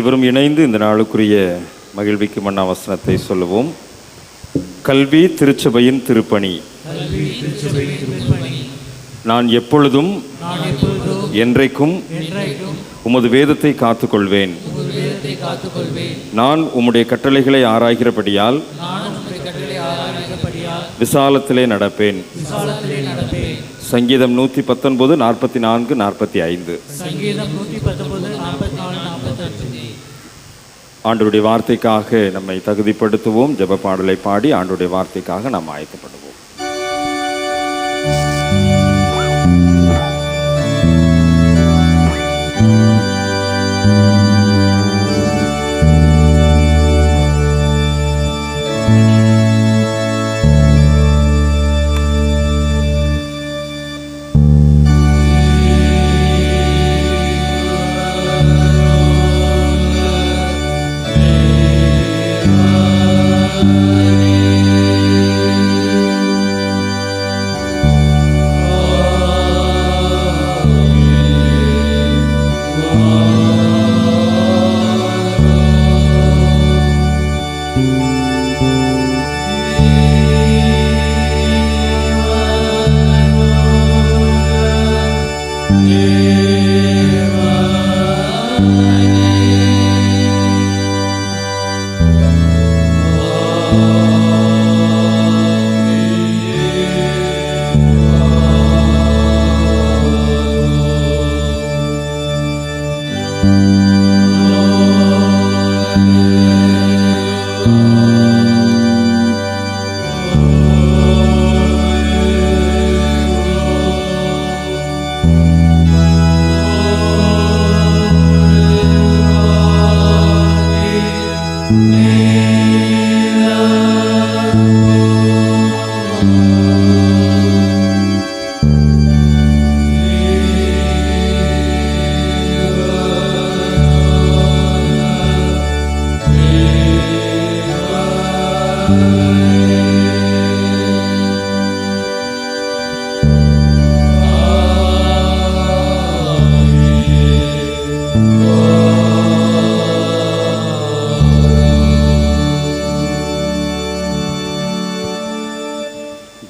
அனைவரும் இணைந்து இந்த நாளுக்குரிய மகிழ்விக்கும் மன்னா வசனத்தை சொல்லுவோம். கல்வி திருச்சபையின் திருப்பணி. நான் எப்பொழுதும் என்றைக்கும் உமது வேதத்தை காத்துக்கொள்வேன். நான் உம்முடைய கட்டளைகளை ஆராய்கிறபடியால் விசாலத்திலே நடப்பேன். சங்கீதம் 119, 44, 45. ஆண்டவருடைய வார்த்தைக்காக நம்மை தகுதிப்படுத்துவோம். ஜெப பாடலை பாடி ஆண்டவருடைய வார்த்தைக்காக நாம் ஆயத்தப்படுவோம்.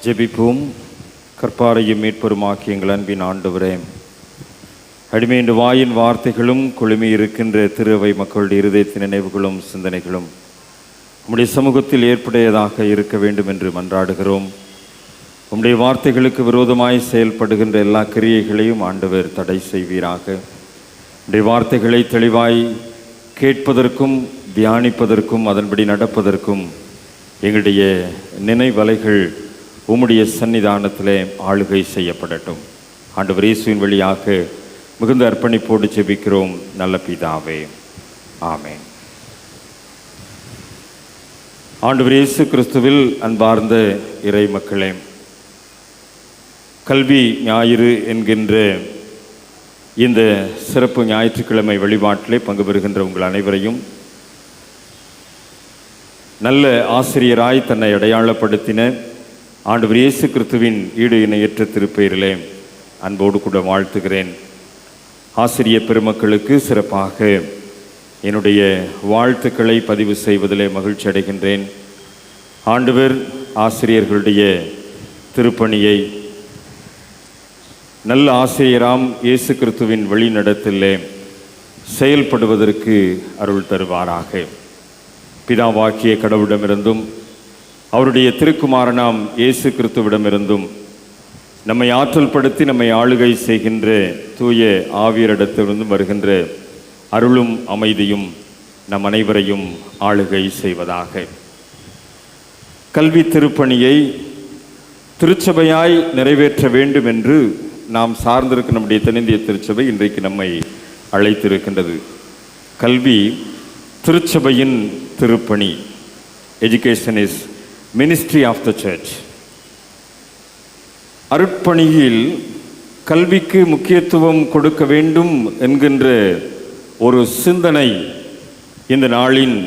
ஜெபிப்போம். கற்பாரையும் மீட்பெருமாக்கி எங்கள் அன்பின் ஆண்டவரே, அடிமையின் வாயின் வார்த்தைகளும் குழுமி இருக்கின்ற திருவை மக்களுடைய இருதயத்தின் நினைவுகளும் சிந்தனைகளும் உம்முடைய சமூகத்தில் ஏற்புடையதாக இருக்க வேண்டும் என்று மன்றாடுகிறோம். உம்முடைய வார்த்தைகளுக்கு விரோதமாய் செயல்படுகின்ற எல்லா கிரியைகளையும் ஆண்டவர் தடை செய்வீராக. உம்முடைய வார்த்தைகளை தெளிவாய் கேட்பதற்கும் தியானிப்பதற்கும் அதன்படி நடப்பதற்கும் எங்களுடைய நினைவலைகள் உம்முடைய சன்னிதானத்திலே ஆளுகை செய்யப்படட்டும். ஆண்டவர் இயேசுவின் வழியாக மிகுந்த அர்ப்பணிப்போடு ஜெபிக்கிறோம் நல்ல பிதாவே, ஆமென். ஆண்டவர் இயேசு கிறிஸ்துவில் அன்பார்ந்த இறை மக்களே, கல்வி ஞாயிறு என்கின்ற இந்த சிறப்பு ஞாயிற்றுக்கிழமை வழிபாட்டிலே பங்கு பெறுகின்ற உங்கள் அனைவரையும் நல்ல ஆசிரியராய் தன்னை அடையாளப்படுத்தின ஆண்டவர் இயேசு கிறிஸ்துவின் ஈடு இணையற்ற திருப்பெயரிலே அன்போடு கூட வாழ்த்துகிறேன். ஆசிரிய பெருமக்களுக்கு சிறப்பாக என்னுடைய வாழ்த்துக்களை பதிவு செய்வதிலே மகிழ்ச்சி அடைகின்றேன். ஆண்டவர் ஆசிரியர்களுடைய திருப்பணியை நல்ல ஆசிரியராம் இயேசு கிறிஸ்துவின் வழிநடத்திலே செயல்படுவதற்கு அருள் தருவாராக. பிதாவாக்கிய கடவுளிடமிருந்தும் அவருடைய திருக்குமாரனாம் இயேசு கிறிஸ்துவிடமிருந்தும் நம்மை ஆற்றல் படுத்தி நம்மை ஆளுகை செய்கின்ற தூய ஆவியரிடத்திலிருந்தும் வருகின்ற அருளும் அமைதியும் நம் அனைவரையும் ஆளுகை செய்வதாக. கல்வி திருப்பணியை திருச்சபையாய் நிறைவேற்ற வேண்டும் என்று நாம் சார்ந்திருக்க நம்முடைய தென்னிந்திய திருச்சபை இன்றைக்கு நம்மை அழைத்திருக்கின்றது. கல்வி திருச்சபையின் திருப்பணி. Education is ministry of the church. அருட்பணியில் கல்விக்கு முக்கியத்துவம் கொடுக்க வேண்டும் என்கின்ற ஒரு சிந்தனை இந்த நாளின்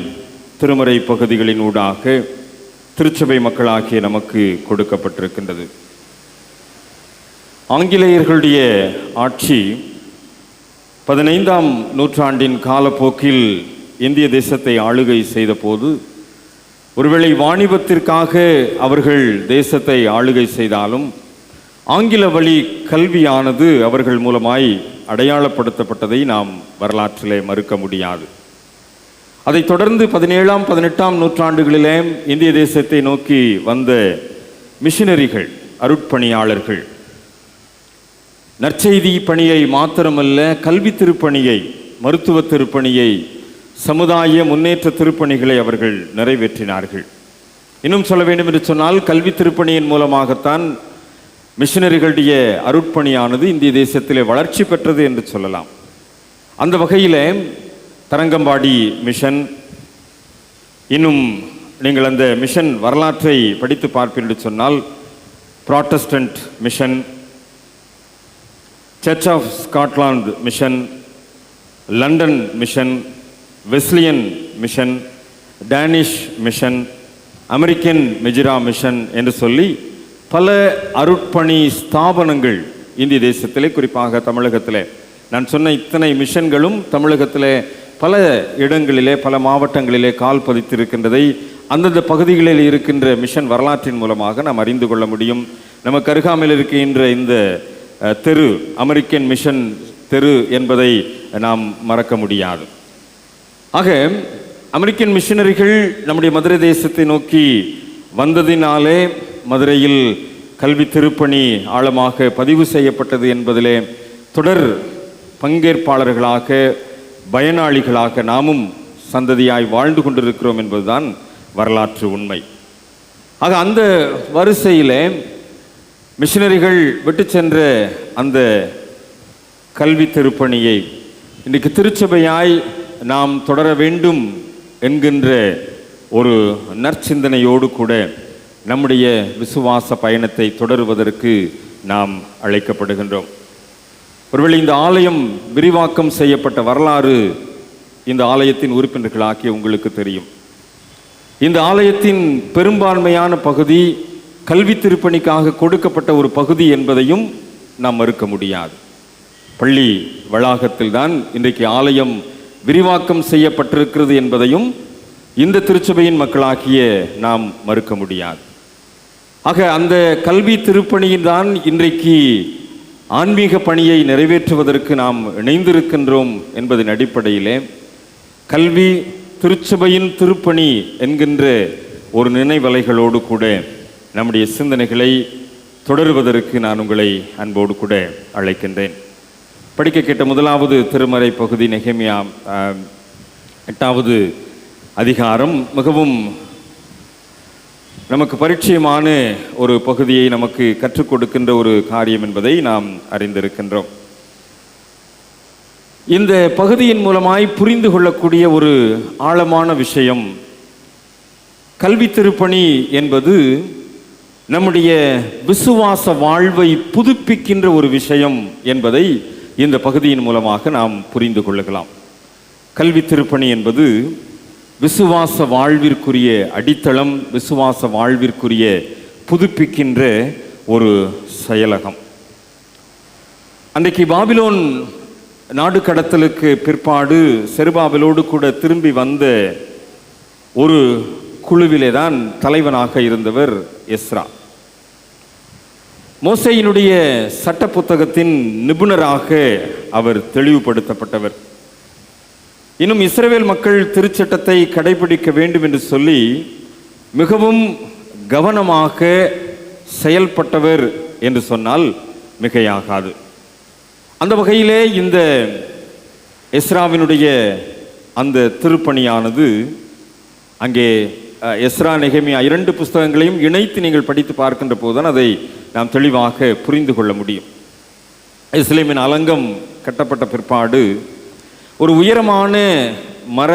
திருமறை பகுதிகளின் ஊடாக திருச்சபை மக்களாகிய நமக்கு கொடுக்கப்பட்டிருக்கின்றது. ஆங்கிலேயர்களுடைய ஆட்சி 15ஆம் நூற்றாண்டின் காலப்போக்கில் இந்திய தேசத்தை ஆளுகை செய்த போது, ஒருவேளை வாணிபத்திற்காக அவர்கள் தேசத்தை ஆளுகை செய்தாலும் ஆங்கில வழி கல்வியானது அவர்கள் மூலமாய் அடையாளப்படுத்தப்பட்டதை நாம் வரலாற்றிலே மறுக்க முடியாது. அதைத் தொடர்ந்து 17ஆம் 18ஆம் நூற்றாண்டுகளிலே இந்திய தேசத்தை நோக்கி வந்த மிஷனரிகள், அருட்பணியாளர்கள் நற்செய்தி பணியை மாத்திரமல்ல, கல்வி திருப்பணியை, மருத்துவ திருப்பணியை, சமுதாய முன்னேற்ற திருப்பணிகளை அவர்கள் நிறைவேற்றினார்கள். இன்னும் சொல்ல வேண்டும் என்று சொன்னால், கல்வி திருப்பணியின் மூலமாகத்தான் மிஷனரிகளுடைய அருட்பணியானது இந்திய தேசத்திலே வளர்ச்சி பெற்றது என்று சொல்லலாம். அந்த வகையில் தரங்கம்பாடி மிஷன், இன்னும் நீங்கள் அந்த மிஷன் வரலாற்றை படித்து பார்ப்பீர்கள் என்று சொன்னால், Protestant mission, church of Scotland mission, London mission, Wesleyan mission, Danish mission, American Madura mission என்று சொல்லி பல அருட்பணி ஸ்தாபனங்கள் இந்திய தேசத்திலே, குறிப்பாக தமிழகத்திலே, நான் சொன்ன இத்தனை மிஷன்களும் தமிழகத்திலே பல இடங்களிலே, பல மாவட்டங்களிலே கால் பதித்திருக்கின்றதை அந்தந்த பகுதிகளில் இருக்கின்ற மிஷன் வரலாற்றின் மூலமாக நாம் அறிந்து கொள்ள முடியும். நமக்கு அருகாமையில் இருக்கின்ற இந்த தெரு அமெரிக்கன் மிஷன் தெரு என்பதை நாம் மறக்க முடியாது. ஆக அமெரிக்கன் மிஷனரிகள் நம்முடைய மதுரை தேசத்தை நோக்கி வந்ததினாலே மதுரையில் கல்வி திருப்பணி ஆழமாக பதிவு செய்யப்பட்டது என்பதிலே தொடர் பங்கேற்பாளர்களாக, பயனாளிகளாக நாமும் சந்ததியாய் வாழ்ந்து கொண்டிருக்கிறோம் என்பதுதான் வரலாற்று உண்மை. ஆக அந்த வரிசையிலே மிஷனரிகள் விட்டு சென்ற அந்த கல்வி திருப்பணியை இன்றைக்கு திருச்சபையாய் நாம் தொடர வேண்டும் என்கின்ற ஒரு நற்சிந்தனையோடு கூட நம்முடைய விசுவாச பயணத்தை தொடருவதற்கு நாம் அழைக்கப்படுகின்றோம். ஒருவேளை இந்த ஆலயம் விரிவாக்கம் செய்யப்பட்ட வரலாறு இந்த ஆலயத்தின் உறுப்பினர்களாகிய உங்களுக்கு தெரியும். இந்த ஆலயத்தின் பெரும்பான்மையான பகுதி கல்வி திருப்பணிக்காக கொடுக்கப்பட்ட ஒரு பகுதி என்பதையும் நாம் மறுக்க முடியாது. பள்ளி வளாகத்தில் தான் இன்றைக்கு ஆலயம் விரிவாக்கம் செய்யப்பட்டிருக்கிறது என்பதையும் இந்த திருச்சபையின் மக்களாகிய நாம் மறுக்க முடியாது. ஆக அந்த கல்வி திருப்பணியின் தான் இன்றைக்கு ஆன்மீக பணியை நிறைவேற்றுவதற்கு நாம் இணைந்திருக்கின்றோம் என்பதன் அடிப்படையிலே கல்வி திருச்சபையின் திருப்பணி என்கின்ற ஒரு நினைவலைகளோடு கூட நம்முடைய சிந்தனைகளை தொடருவதற்கு நான் உங்களை அன்போடு கூட அழைக்கின்றேன். படிக்க கேட்ட முதலாவது திருமறை பகுதி நெகேமியா 8வது அதிகாரம். மிகவும் நமக்கு பரிச்சயமான ஒரு பகுதியை நமக்கு கற்றுக் கொடுக்கின்ற ஒரு காரியம் என்பதை நாம் அறிந்திருக்கின்றோம். இந்த பகுதியின் மூலமாய் புரிந்து கொள்ளக்கூடிய ஒரு ஆழமான விஷயம், கல்வி திருப்பணி என்பது நம்முடைய விசுவாச வாழ்வை புதுப்பிக்கின்ற ஒரு விஷயம் என்பதை இந்த பகுதியின் மூலமாக நாம் புரிந்து கொள்ளலாம். கல்வி திருப்பணி என்பது விசுவாச வாழ்விற்குரிய அடித்தளம், விசுவாச வாழ்விற்குரிய புதுப்பிக்கின்ற ஒரு செயலகம். அன்றைக்கு பாபிலோன் நாடு கடத்தலுக்கு பிற்பாடு செருபாபேலோடு கூட திரும்பி வந்த ஒரு குழுவிலே தான் தலைவனாக இருந்தவர் எஸ்ரா. மோசேயினுடைய சட்ட புத்தகத்தின் நிபுணராக அவர் தெளிவுபடுத்தப்பட்டவர். இன்னும் இஸ்ரவேல் மக்கள் திருச்சட்டத்தை கடைபிடிக்க வேண்டும் என்று சொல்லி மிகவும் கவனமாக செயல்பட்டவர் என்று சொன்னால் மிகையாகாது. அந்த வகையிலே இந்த எஸ்ராவினுடைய அந்த திருப்பணியானது அங்கே எஸ்ரா நெகேமியா 2 புஸ்தகங்களையும் இணைத்து நீங்கள் படித்து பார்க்கின்ற போதுதான் அதை நாம் தெளிவாக புரிந்து கொள்ள முடியும். எருசலேமின் அலங்கம் கட்டப்பட்ட பிற்பாடு ஒரு உயரமான மர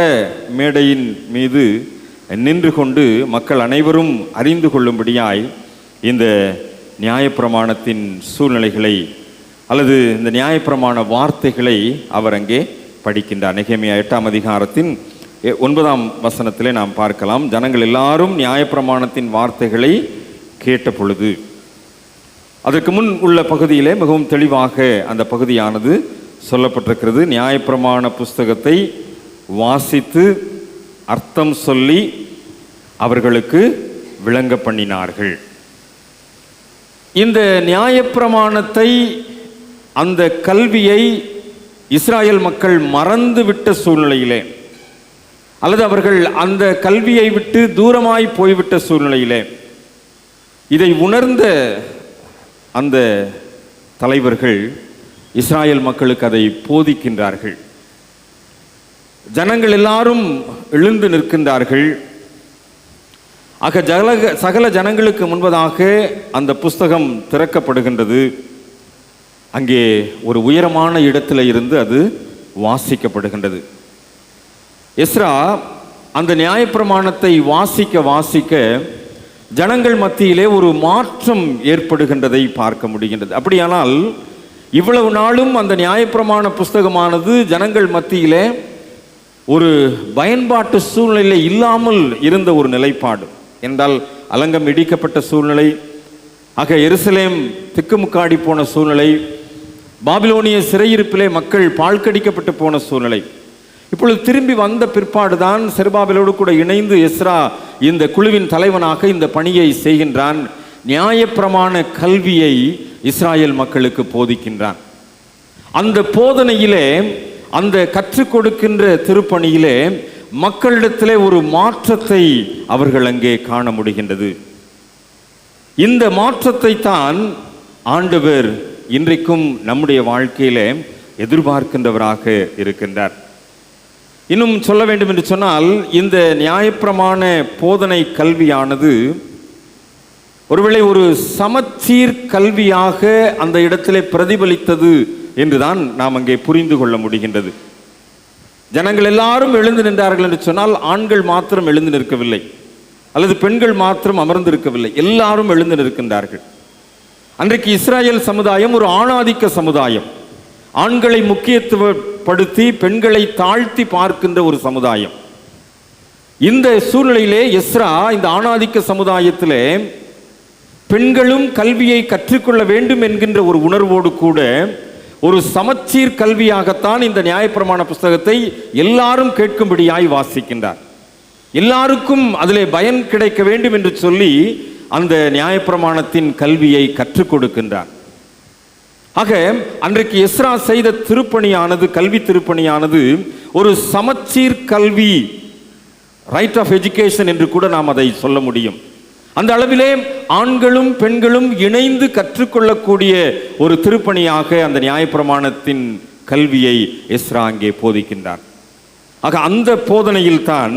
மேடையின் மீது நின்று கொண்டு மக்கள் அனைவரும் அறிந்து கொள்ளும்படியாய் இந்த நியாயப்பிரமாணத்தின் சூழ்நிலைகளை அல்லது இந்த நியாயப்பிரமாண வார்த்தைகளை அவர் அங்கே படிக்கின்றார். நெகேமியா 8ஆம் அதிகாரத்தின் 9ஆம் வசனத்திலே நாம் பார்க்கலாம். ஜனங்கள் எல்லாரும் நியாயப்பிரமாணத்தின் வார்த்தைகளை கேட்ட பொழுது, அதற்கு முன் உள்ள பகுதியிலே மிகவும் தெளிவாக அந்த பகுதியானது சொல்லப்பட்டிருக்கிறது. நியாயப்பிரமாண புஸ்தகத்தை வாசித்து அர்த்தம் சொல்லி அவர்களுக்கு விளங்க பண்ணினார்கள். இந்த நியாயப்பிரமாணத்தை, அந்த கல்வியை இஸ்ராயேல் மக்கள் மறந்துவிட்ட சூழ்நிலையிலே, அல்லது அவர்கள் அந்த கல்வியை விட்டு தூரமாய் போய்விட்ட சூழ்நிலையிலே, இதை உணர்ந்த அந்த தலைவர்கள் இஸ்ராயேல் மக்களுக்கு அதை போதிக்கின்றார்கள். ஜனங்கள் எல்லாரும் எழுந்து நிற்கின்றார்கள். ஆக சகல ஜனங்களுக்கு முன்பதாக அந்த புஸ்தகம் திறக்கப்படுகின்றது. அங்கே ஒரு உயரமான இடத்துல இருந்து அது வாசிக்கப்படுகின்றது. எஸ்ரா அந்த நியாயப்பிரமாணத்தை வாசிக்க வாசிக்க ஜனங்கள் மத்தியிலே ஒரு மாற்றம் ஏற்படுகின்றதை பார்க்க முடிகின்றது. அப்படியானால் இவ்வளவு நாளும் அந்த நியாயப்பிரமாண புஸ்தகமானது ஜனங்கள் மத்தியிலே ஒரு பயன்பாட்டு சூழ்நிலை இல்லாமல் இருந்த ஒரு நிலைப்பாடு என்றால், அலங்கம் இடிக்கப்பட்ட சூழ்நிலை, ஆக எருசலேம் திக்குமுக்காடி போன சூழ்நிலை, பாபிலோனிய சிறையிருப்பிலே மக்கள் பாழ்கடிக்கப்பட்டு போன சூழ்நிலை. இப்பொழுது திரும்பி வந்த பிற்பாடுதான் செருபாபேலோடு கூட இணைந்து எஸ்ரா இந்த குழுவின் தலைவனாக இந்த பணியை செய்கின்றான். நியாயப்பிரமாண கல்வியை இஸ்ராயேல் மக்களுக்கு போதிக்கின்றான். அந்த போதனையிலே, அந்த கற்றுக் கொடுக்கின்ற திருப்பணியிலே மக்களிடத்திலே ஒரு மாற்றத்தை அவர்கள் அங்கே காண முடிகின்றது. இந்த மாற்றத்தை தான் ஆண்டவர் இன்றைக்கும் நம்முடைய வாழ்க்கையிலே எதிர்பார்க்கின்றவராக இருக்கின்றார். இன்னும் சொல்ல வேண்டும் என்று சொன்னால், இந்த நியாயப்பிரமாண போதனை கல்வியானது ஒருவேளை ஒரு சமச்சீர் கல்வியாக அந்த இடத்திலே பிரதிபலித்தது என்றுதான் நாம் அங்கே புரிந்து கொள்ள முடிகின்றது. ஜனங்கள் எல்லாரும் எழுந்து நின்றார்கள் என்று சொன்னால், ஆண்கள் மாத்திரம் எழுந்து நிற்கவில்லை, அல்லது பெண்கள் மாத்திரம் அமர்ந்திருக்கவில்லை, எல்லாரும் எழுந்து நிற்கின்றார்கள். அன்றைக்கு இஸ்ராயேல் சமுதாயம் ஒரு ஆணாதிக்க சமுதாயம், ஆண்களை முக்கியத்துவப்படுத்தி பெண்களை தாழ்த்தி பார்க்கின்ற ஒரு சமுதாயம். இந்த சூழ்நிலையிலே எஸ்ரா இந்த ஆணாதிக்க சமுதாயத்திலே பெண்களும் கல்வியை கற்றுக்கொள்ள வேண்டும் என்கின்ற ஒரு உணர்வோடு கூட ஒரு சமச்சீர் கல்வியாகத்தான் இந்த நியாயப்பிரமாண புஸ்தகத்தை எல்லாரும் கேட்கும்படியாய் வாசிக்கின்றார். எல்லாருக்கும் அதிலே பயன் கிடைக்க வேண்டும் என்று சொல்லி அந்த நியாயப்பிரமாணத்தின் கல்வியை கற்றுக் கொடுக்கின்றார். ஆக அன்றைக்கு எஸ்ரா செய்த திருப்பணியானது, கல்வி திருப்பணியானது ஒரு சமச்சீர் கல்வி, ரைட் ஆஃப் எஜுகேஷன் என்று கூட நாம் அதை சொல்ல முடியும். அந்த அளவிலே ஆண்களும் பெண்களும் இணைந்து கற்றுக்கொள்ளக்கூடிய ஒரு திருப்பணியாக அந்த நியாயப்பிரமாணத்தின் கல்வியை எஸ்ரா அங்கே போதிக்கின்றார். ஆக அந்த போதனையில் தான்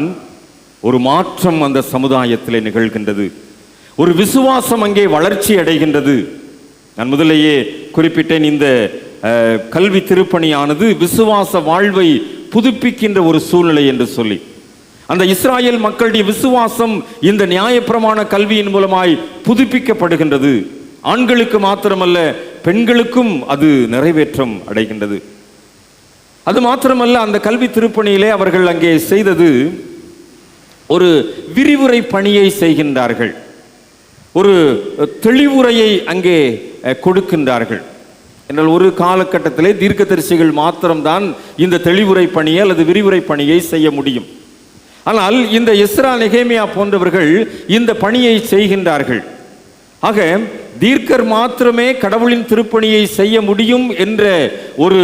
ஒரு மாற்றம் அந்த சமுதாயத்திலே நிகழ்கின்றது. ஒரு விசுவாசம் அங்கே வளர்ச்சி அடைகின்றது. நான் முதலேயே குறிப்பிட்டேன், இந்த கல்வி திருப்பணியானது விசுவாச வாழ்வை புதுப்பிக்கின்ற ஒரு சூழ்நிலை என்று சொல்லி, அந்த இஸ்ராயேல் மக்களுடைய விசுவாசம் இந்த நியாயப்பிரமாண கல்வியின் மூலமாய் புதுப்பிக்கப்படுகின்றது. ஆண்களுக்கு மாத்திரமல்ல, பெண்களுக்கும் அது நிறைவேற்றம் அடைகின்றது. அது மாத்திரமல்ல, அந்த கல்வி திருப்பணியிலே அவர்கள் அங்கே செய்தது ஒரு விரிவுரை பணியை செய்கின்றார்கள், ஒரு தெளிவுரையை அங்கே கொடுக்கின்றார்கள். என்றால் ஒரு காலகட்டத்திலே தீர்க்கதரிசிகள் மாத்திரம்தான் இந்த தெளிவுரை பணியை அல்லது விரிவுரை பணியை செய்ய முடியும். ஆனால் இந்த எஸ்ரா நெகேமியா போன்றவர்கள் இந்த பணியை செய்கின்றார்கள். ஆக தீர்க்கர் மாத்திரமே கடவுளின் திருப்பணியை செய்ய முடியும் என்ற ஒரு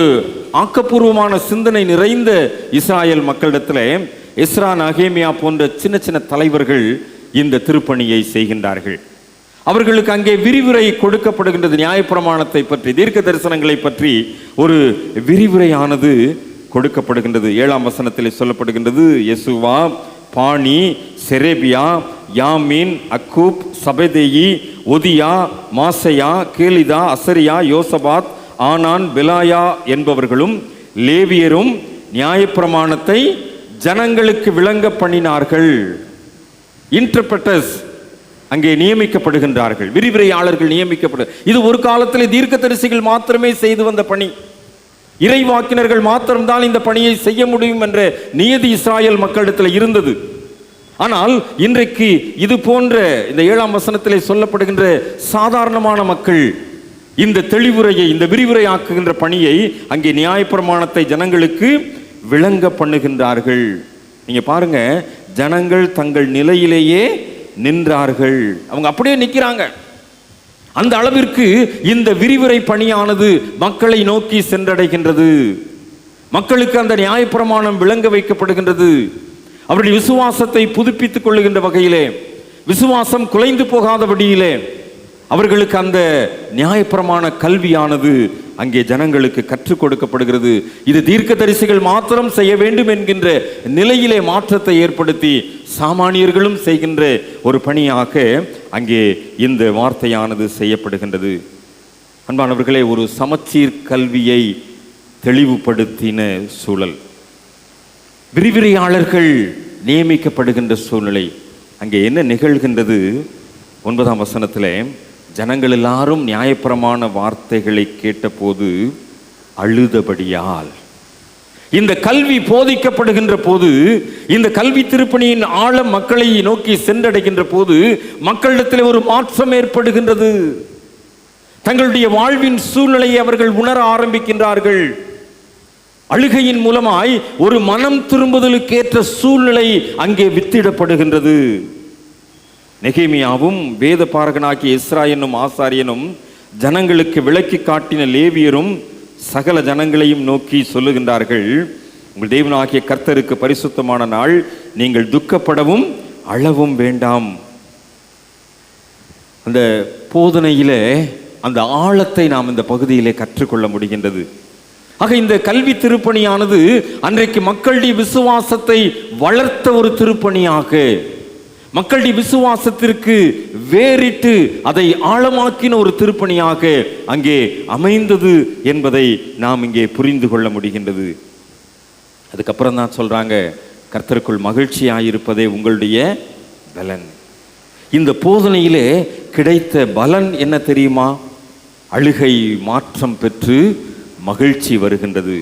ஆக்கப்பூர்வமான சிந்தனை நிறைந்த இஸ்ராயேல் மக்களிடத்தில் எஸ்ரா நெகேமியா போன்ற சின்ன சின்ன தலைவர்கள் இந்த திருப்பணியை செய்கின்றார்கள். அவர்களுக்கு அங்கே விரிவுரை கொடுக்கப்படுகின்றது. நியாயப்பிரமாணத்தை பற்றி, தீர்க்க தரிசனங்களை பற்றி ஒரு விரிவுரையானது கொடுக்கப்படுகின்றது. 7ஆம் வசனத்தில் சொல்லப்படுகின்றது, யெசுவா, பாணி, செரேபியா, யாமின், அக்கூப், சபெதேயி, ஒதியா, மாசையா, கேலிதா, அசரியா, யோசபாத், ஆனான், பெலாயா என்பவர்களும் லேவியரும் நியாயப்பிரமாணத்தை ஜனங்களுக்கு விளங்க பண்ணினார்கள். இன்டர்பிரட்டர்ஸ் அங்கே நியமிக்கப்படுகின்றார்கள், விரிவுரையாளர்கள் நியமிக்கப்படு. இது ஒரு காலத்தில் தீர்க்கதரிசிகள் மாத்திரமே செய்து வந்த பணி. இறைவாக்கினர்கள் மாத்திரம்தான் இந்த பணியை செய்ய முடியும் என்ற நியதி இஸ்ராயேல் மக்களிடத்தில் இருந்தது. ஆனால் இன்றைக்கு இது போன்ற இந்த 7ஆம் வசனத்திலே சொல்லப்படுகின்ற சாதாரணமான மக்கள் இந்த தெளிவுரையை, இந்த விரிவுரை ஆக்குகின்ற பணியை, அங்கே நியாயப்பிரமாணத்தை ஜனங்களுக்கு விளங்க பண்ணுகின்றார்கள். நீங்க பாருங்க, ஜனங்கள் தங்கள் நிலையிலேயே நின்றார்கள். அவங்க அப்படியே நிற்கிறாங்க. அந்த அளவிற்கு இந்த விரிவுரை பணியானது மக்களை நோக்கி சென்றடைகின்றது. மக்களுக்கு அந்த நியாயப்பிரமாணம் விளங்க வைக்கப்படுகின்றது. அவருடைய விசுவாசத்தை புதுப்பித்துக் கொள்ளுகின்ற வகையிலே, விசுவாசம் குலைந்து போகாதபடியிலே அவர்களுக்கு அந்த நியாயப்பிரமாண கல்வியானது அங்கே ஜனங்களுக்கு கற்றுக் கொடுக்கப்படுகிறது. இது தீர்க்கதரிசிகள் மாத்திரம் செய்ய வேண்டும் என்கின்ற நிலையிலே மாற்றத்தை ஏற்படுத்தி சாமானியர்களும் செய்கின்ற ஒரு பணியாக அங்கே இந்த வார்த்தையானது செய்யப்படுகின்றது. அன்பானவர்களே, ஒரு சமச்சீர் கல்வியை தெளிவுபடுத்தின சூழல், விரிவுரையாளர்கள் நியமிக்கப்படுகின்ற சூழ்நிலை. அங்கே என்ன நிகழ்கின்றது? 9ஆம் வசனத்திலே, ஜனங்கள் எல்லாரும் நியாயப்பிரமாண வார்த்தைகளை கேட்டபோது அழுதபடியால். இந்த கல்வி போதிக்கப்படுகின்ற போது, இந்த கல்வி திருப்பணியின் ஆழம் மக்களை நோக்கி சென்றடைகின்ற போது மக்களிடத்தில் ஒரு மாற்றம் ஏற்படுகின்றது. தங்களுடைய வாழ்வின் சூழ்நிலையை அவர்கள் உணர ஆரம்பிக்கின்றார்கள். அழுகையின் மூலமாய் ஒரு மனம் திரும்புதலுக்கேற்ற சூழ்நிலை அங்கே வித்திடப்படுகின்றது. நெகேமியாவும் வேத பாரகனாகிய எஸ்ரா என்னும் ஆசாரியனும் ஜனங்களுக்கு விளக்கி காட்டின லேவியரும் சகல ஜனங்களையும் நோக்கி சொல்லுகின்றார்கள், உங்கள் தேவனாகிய கர்த்தருக்கு பரிசுத்தமான நாள், நீங்கள் துக்கப்படவும் அழவும் வேண்டாம். அந்த போதனையிலே அந்த ஆழத்தை நாம் இந்த பகுதியிலே கற்றுக்கொள்ள முடிகின்றது. ஆக இந்த கல்வி திருப்பணியானது அன்றைக்கு மக்களுடைய விசுவாசத்தை வளர்த்த ஒரு திருப்பணியாக, மக்களுடைய விசுவாசத்திற்கு வேறிட்டு அதை ஆழமாக்கின ஒரு திருப்பணியாக அங்கே அமைந்தது என்பதை நாம் இங்கே புரிந்து கொள்ள முடிகின்றது. அதுக்கப்புறம் தான் சொல்றாங்க, கர்த்தருக்குள் மகிழ்ச்சியாயிருப்பதே உங்களுடைய பலன். இந்த போதனையிலே கிடைத்த பலன் என்ன தெரியுமா? அழுகை மாற்றம் பெற்று மகிழ்ச்சி வருகின்றது.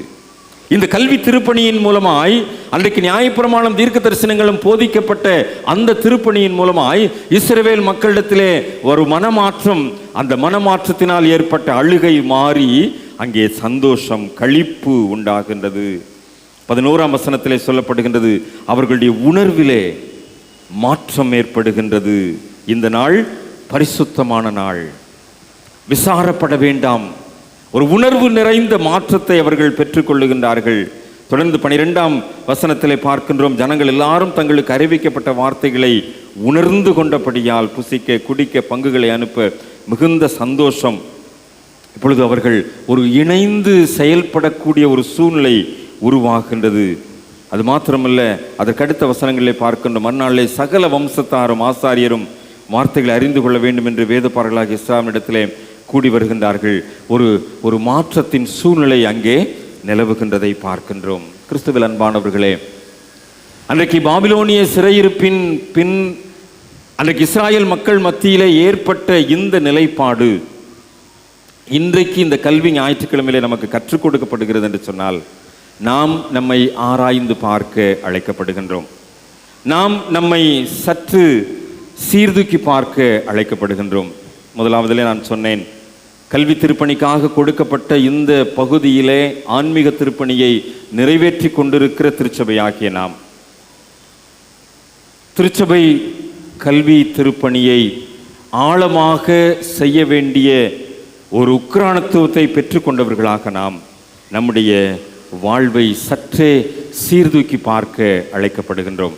இந்த கல்வி திருப்பணியின் மூலமாய் அன்றைக்கு நியாயப்பிரமாணம் தீர்க்க தரிசனங்களும் போதிக்கப்பட்ட அந்த திருப்பணியின் மூலமாய் இஸ்ரவேல் மக்களிடத்திலே ஒரு மனமாற்றம், அந்த மனமாற்றத்தினால் ஏற்பட்ட அழுகை மாறி அங்கே சந்தோஷம், களிப்பு உண்டாகின்றது. 11ஆம் வசனத்திலே சொல்லப்படுகின்றது, அவர்களுடைய உணர்விலே மாற்றம் ஏற்படுகின்றது. இந்த நாள் பரிசுத்தமான நாள், விசாரப்பட வேண்டாம். ஒரு உணர்வு நிறைந்த மாற்றத்தை அவர்கள் பெற்றுக்கொள்ளுகின்றார்கள். தொடர்ந்து 12ஆம் வசனத்திலே பார்க்கின்றோம், ஜனங்கள் எல்லாரும் தங்களுக்கு அறிவிக்கப்பட்ட வார்த்தைகளை உணர்ந்து கொண்டபடியால் புசிக்க குடிக்க பங்குகளை அனுப்ப மிகுந்த சந்தோஷம். இப்பொழுது அவர்கள் ஒரு இணைந்து செயல்படக்கூடிய ஒரு சூழ்நிலை உருவாகின்றது. அது மாத்திரமல்ல, அதற்கடுத்த வசனங்களிலே பார்க்கின்ற மறுநாளிலே சகல வம்சத்தாரும் ஆசாரியரும் வார்த்தைகளை அறிந்து கொள்ள வேண்டும் என்று வேதபாரகர்களாகிய இஸ்ராயேலிடத்திலே கூடி வருகின்றார்கள். ஒரு மாற்றத்தின் சூழ்நிலை அங்கே நிலவுகின்றதை பார்க்கின்றோம். கிறிஸ்துவில் அன்பானவர்களே, அன்றைக்கு பாபிலோனிய சிறையிருப்பின் பின் அன்றைக்கு இஸ்ராயேல் மக்கள் மத்தியிலே ஏற்பட்ட இந்த நிலைப்பாடு இன்றைக்கு இந்த கல்வி ஞாயிற்றுக்கிழமையிலே நமக்கு கற்றுக் கொடுக்கப்படுகிறது என்று சொன்னால், நாம் நம்மை ஆராய்ந்து பார்க்க அழைக்கப்படுகின்றோம். நாம் நம்மை சற்று சீர்தூக்கி பார்க்க அழைக்கப்படுகின்றோம். முதலாவதிலே நான் சொன்னேன், கல்வி திருப்பணிக்காக கொடுக்கப்பட்ட இந்த பகுதியிலே ஆன்மீக திருப்பணியை நிறைவேற்றி கொண்டிருக்கிற திருச்சபையாகிய நாம், திருச்சபை கல்வி திருப்பணியை ஆழமாக செய்ய வேண்டிய ஒரு உக்ரானத்துவத்தை பெற்றுக்கொண்டவர்களாக நாம் நம்முடைய வாழ்வை சற்றே சீர்தூக்கி பார்க்க அழைக்கப்படுகின்றோம்.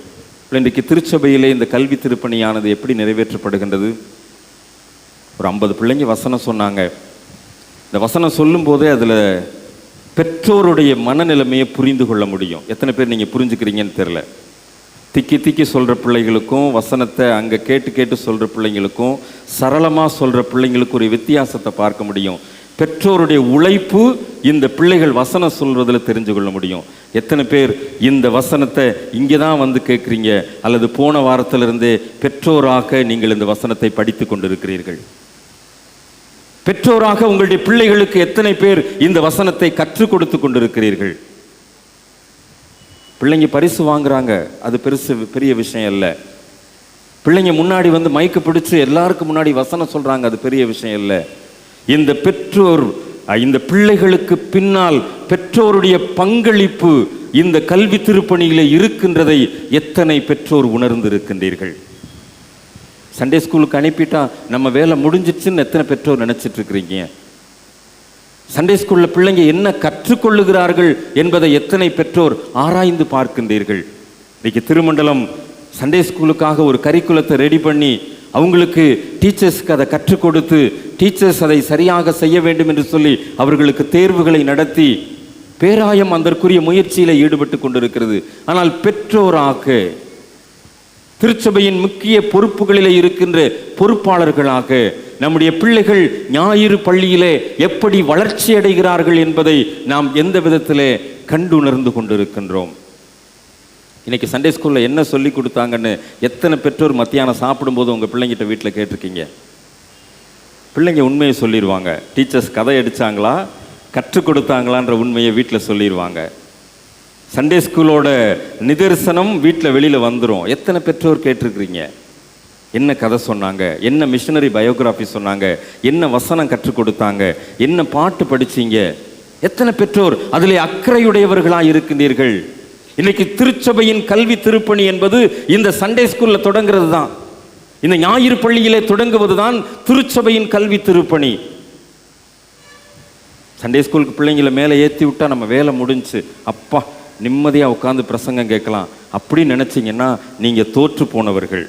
இன்றைக்கு திருச்சபையிலே இந்த கல்வி திருப்பணியானது எப்படி நிறைவேற்றப்படுகின்றது? ஒரு 50 பிள்ளைங்க வசனம் சொன்னாங்க. இந்த வசனம் சொல்லும் போதே அதில் பெற்றோருடைய மனநிலைமையை புரிந்து கொள்ள முடியும். எத்தனை பேர் நீங்கள் புரிஞ்சுக்கிறீங்கன்னு தெரில. திக்கி திக்கி சொல்கிற பிள்ளைகளுக்கும் வசனத்தை அங்கே கேட்டு கேட்டு சொல்கிற பிள்ளைங்களுக்கும் சரளமாக சொல்கிற பிள்ளைங்களுக்கு ஒரு வித்தியாசத்தை பார்க்க முடியும். பெற்றோருடைய உழைப்பு இந்த பிள்ளைகள் வசனம் சொல்வதில் தெரிஞ்சு கொள்ள முடியும். எத்தனை பேர் இந்த வசனத்தை இங்கே தான் வந்து கேட்குறீங்க, அல்லது போன வாரத்திலிருந்தே பெற்றோராக நீங்கள் இந்த வசனத்தை படித்து கொண்டிருக்கிறீர்கள்? பெற்றோராக உங்களுடைய பிள்ளைகளுக்கு எத்தனை பேர் இந்த வசனத்தை கற்றுக் கொடுத்து கொண்டிருக்கிறீர்கள்? பிள்ளைங்க பரிசு வாங்குறாங்க, அது பெரிய விஷயம் இல்லை. பிள்ளைங்க முன்னாடி வந்து மைக்கு பிடிச்சு எல்லாருக்கும் முன்னாடி வசனம் சொல்றாங்க, அது பெரிய விஷயம் இல்லை. இந்த பெற்றோர் இந்த பிள்ளைகளுக்கு பின்னால் பெற்றோருடைய பங்களிப்பு இந்த கல்வி திருப்பணியிலே இருக்கின்றதை எத்தனை பெற்றோர் உணர்ந்திருக்கின்றீர்கள்? சண்டே ஸ்கூலுக்கு அனுப்பிட்டா நம்ம வேலை முடிஞ்சிச்சுன்னு எத்தனை பெற்றோர் நினைச்சிட்டு இருக்கிறீங்க? சண்டே ஸ்கூல்ல பிள்ளைங்க என்ன கற்றுக்கொள்ளுகிறார்கள் என்பதை எத்தனை பெற்றோர் ஆராய்ந்து பார்க்கின்றீர்கள்? இன்னைக்கு திருமண்டலம் சண்டே ஸ்கூலுக்காக ஒரு கரிக்குலத்தை ரெடி பண்ணி அவங்களுக்கு டீச்சர்ஸ்க்கு அதை கற்றுக் கொடுத்து டீச்சர்ஸ் அதை சரியாக செய்ய வேண்டும் என்று சொல்லி அவர்களுக்கு தேர்வுகளை நடத்தி பேராயம் அதற்குரிய முயற்சியில ஈடுபட்டு கொண்டிருக்கிறது. ஆனால் பெற்றோராக திருச்சபையின் முக்கிய பொறுப்புகளிலே இருக்கின்ற பொறுப்பாளர்களாக நம்முடைய பிள்ளைகள் ஞாயிறு பள்ளியிலே எப்படி வளர்ச்சி அடைகிறார்கள் என்பதை நாம் எந்த விதத்திலே கண்டுணர்ந்து கொண்டிருக்கின்றோம்? இன்னைக்கு சண்டே ஸ்கூலில் என்ன சொல்லி கொடுத்தாங்கன்னு எத்தனை பெற்றோர் மத்தியானம் சாப்பிடும்போது உங்கள் பிள்ளைங்கிட்ட வீட்டில் கேட்டிருக்கீங்க? பிள்ளைங்க உண்மையை சொல்லிடுவாங்க. டீச்சர்ஸ் கதை அடித்தாங்களா கற்றுக் கொடுத்தாங்களான்ற உண்மையை வீட்டில் சொல்லிடுவாங்க. சண்டே ஸ்கூலோட நிதர்சனம் வீட்டில் வெளியில் வந்துடும். எத்தனை பெற்றோர் கேட்டிருக்கிறீங்க? என்ன கதை சொன்னாங்க, என்ன மிஷனரி பயோகிராஃபி சொன்னாங்க, என்ன வசனம் கற்றுக் கொடுத்தாங்க, என்ன பாட்டு படிச்சீங்க? எத்தனை பெற்றோர் அதிலே அக்கறையுடையவர்களாக இருக்கின்றீர்கள்? இன்னைக்கு திருச்சபையின் கல்வி திருப்பணி என்பது இந்த சண்டே ஸ்கூல்ல தொடங்குறது தான். இந்த ஞாயிறு பள்ளியிலே தொடங்குவது தான் திருச்சபையின் கல்வி திருப்பணி. சண்டே ஸ்கூலுக்கு பிள்ளைங்களை மேலே ஏற்றி விட்டா நம்ம வேலை முடிஞ்சு அப்பா நிம்மதியாக உட்காந்து பிரசங்கம் கேட்கலாம் அப்படின்னு நினைச்சிங்கன்னா நீங்கள் தோற்று போனவர்கள்.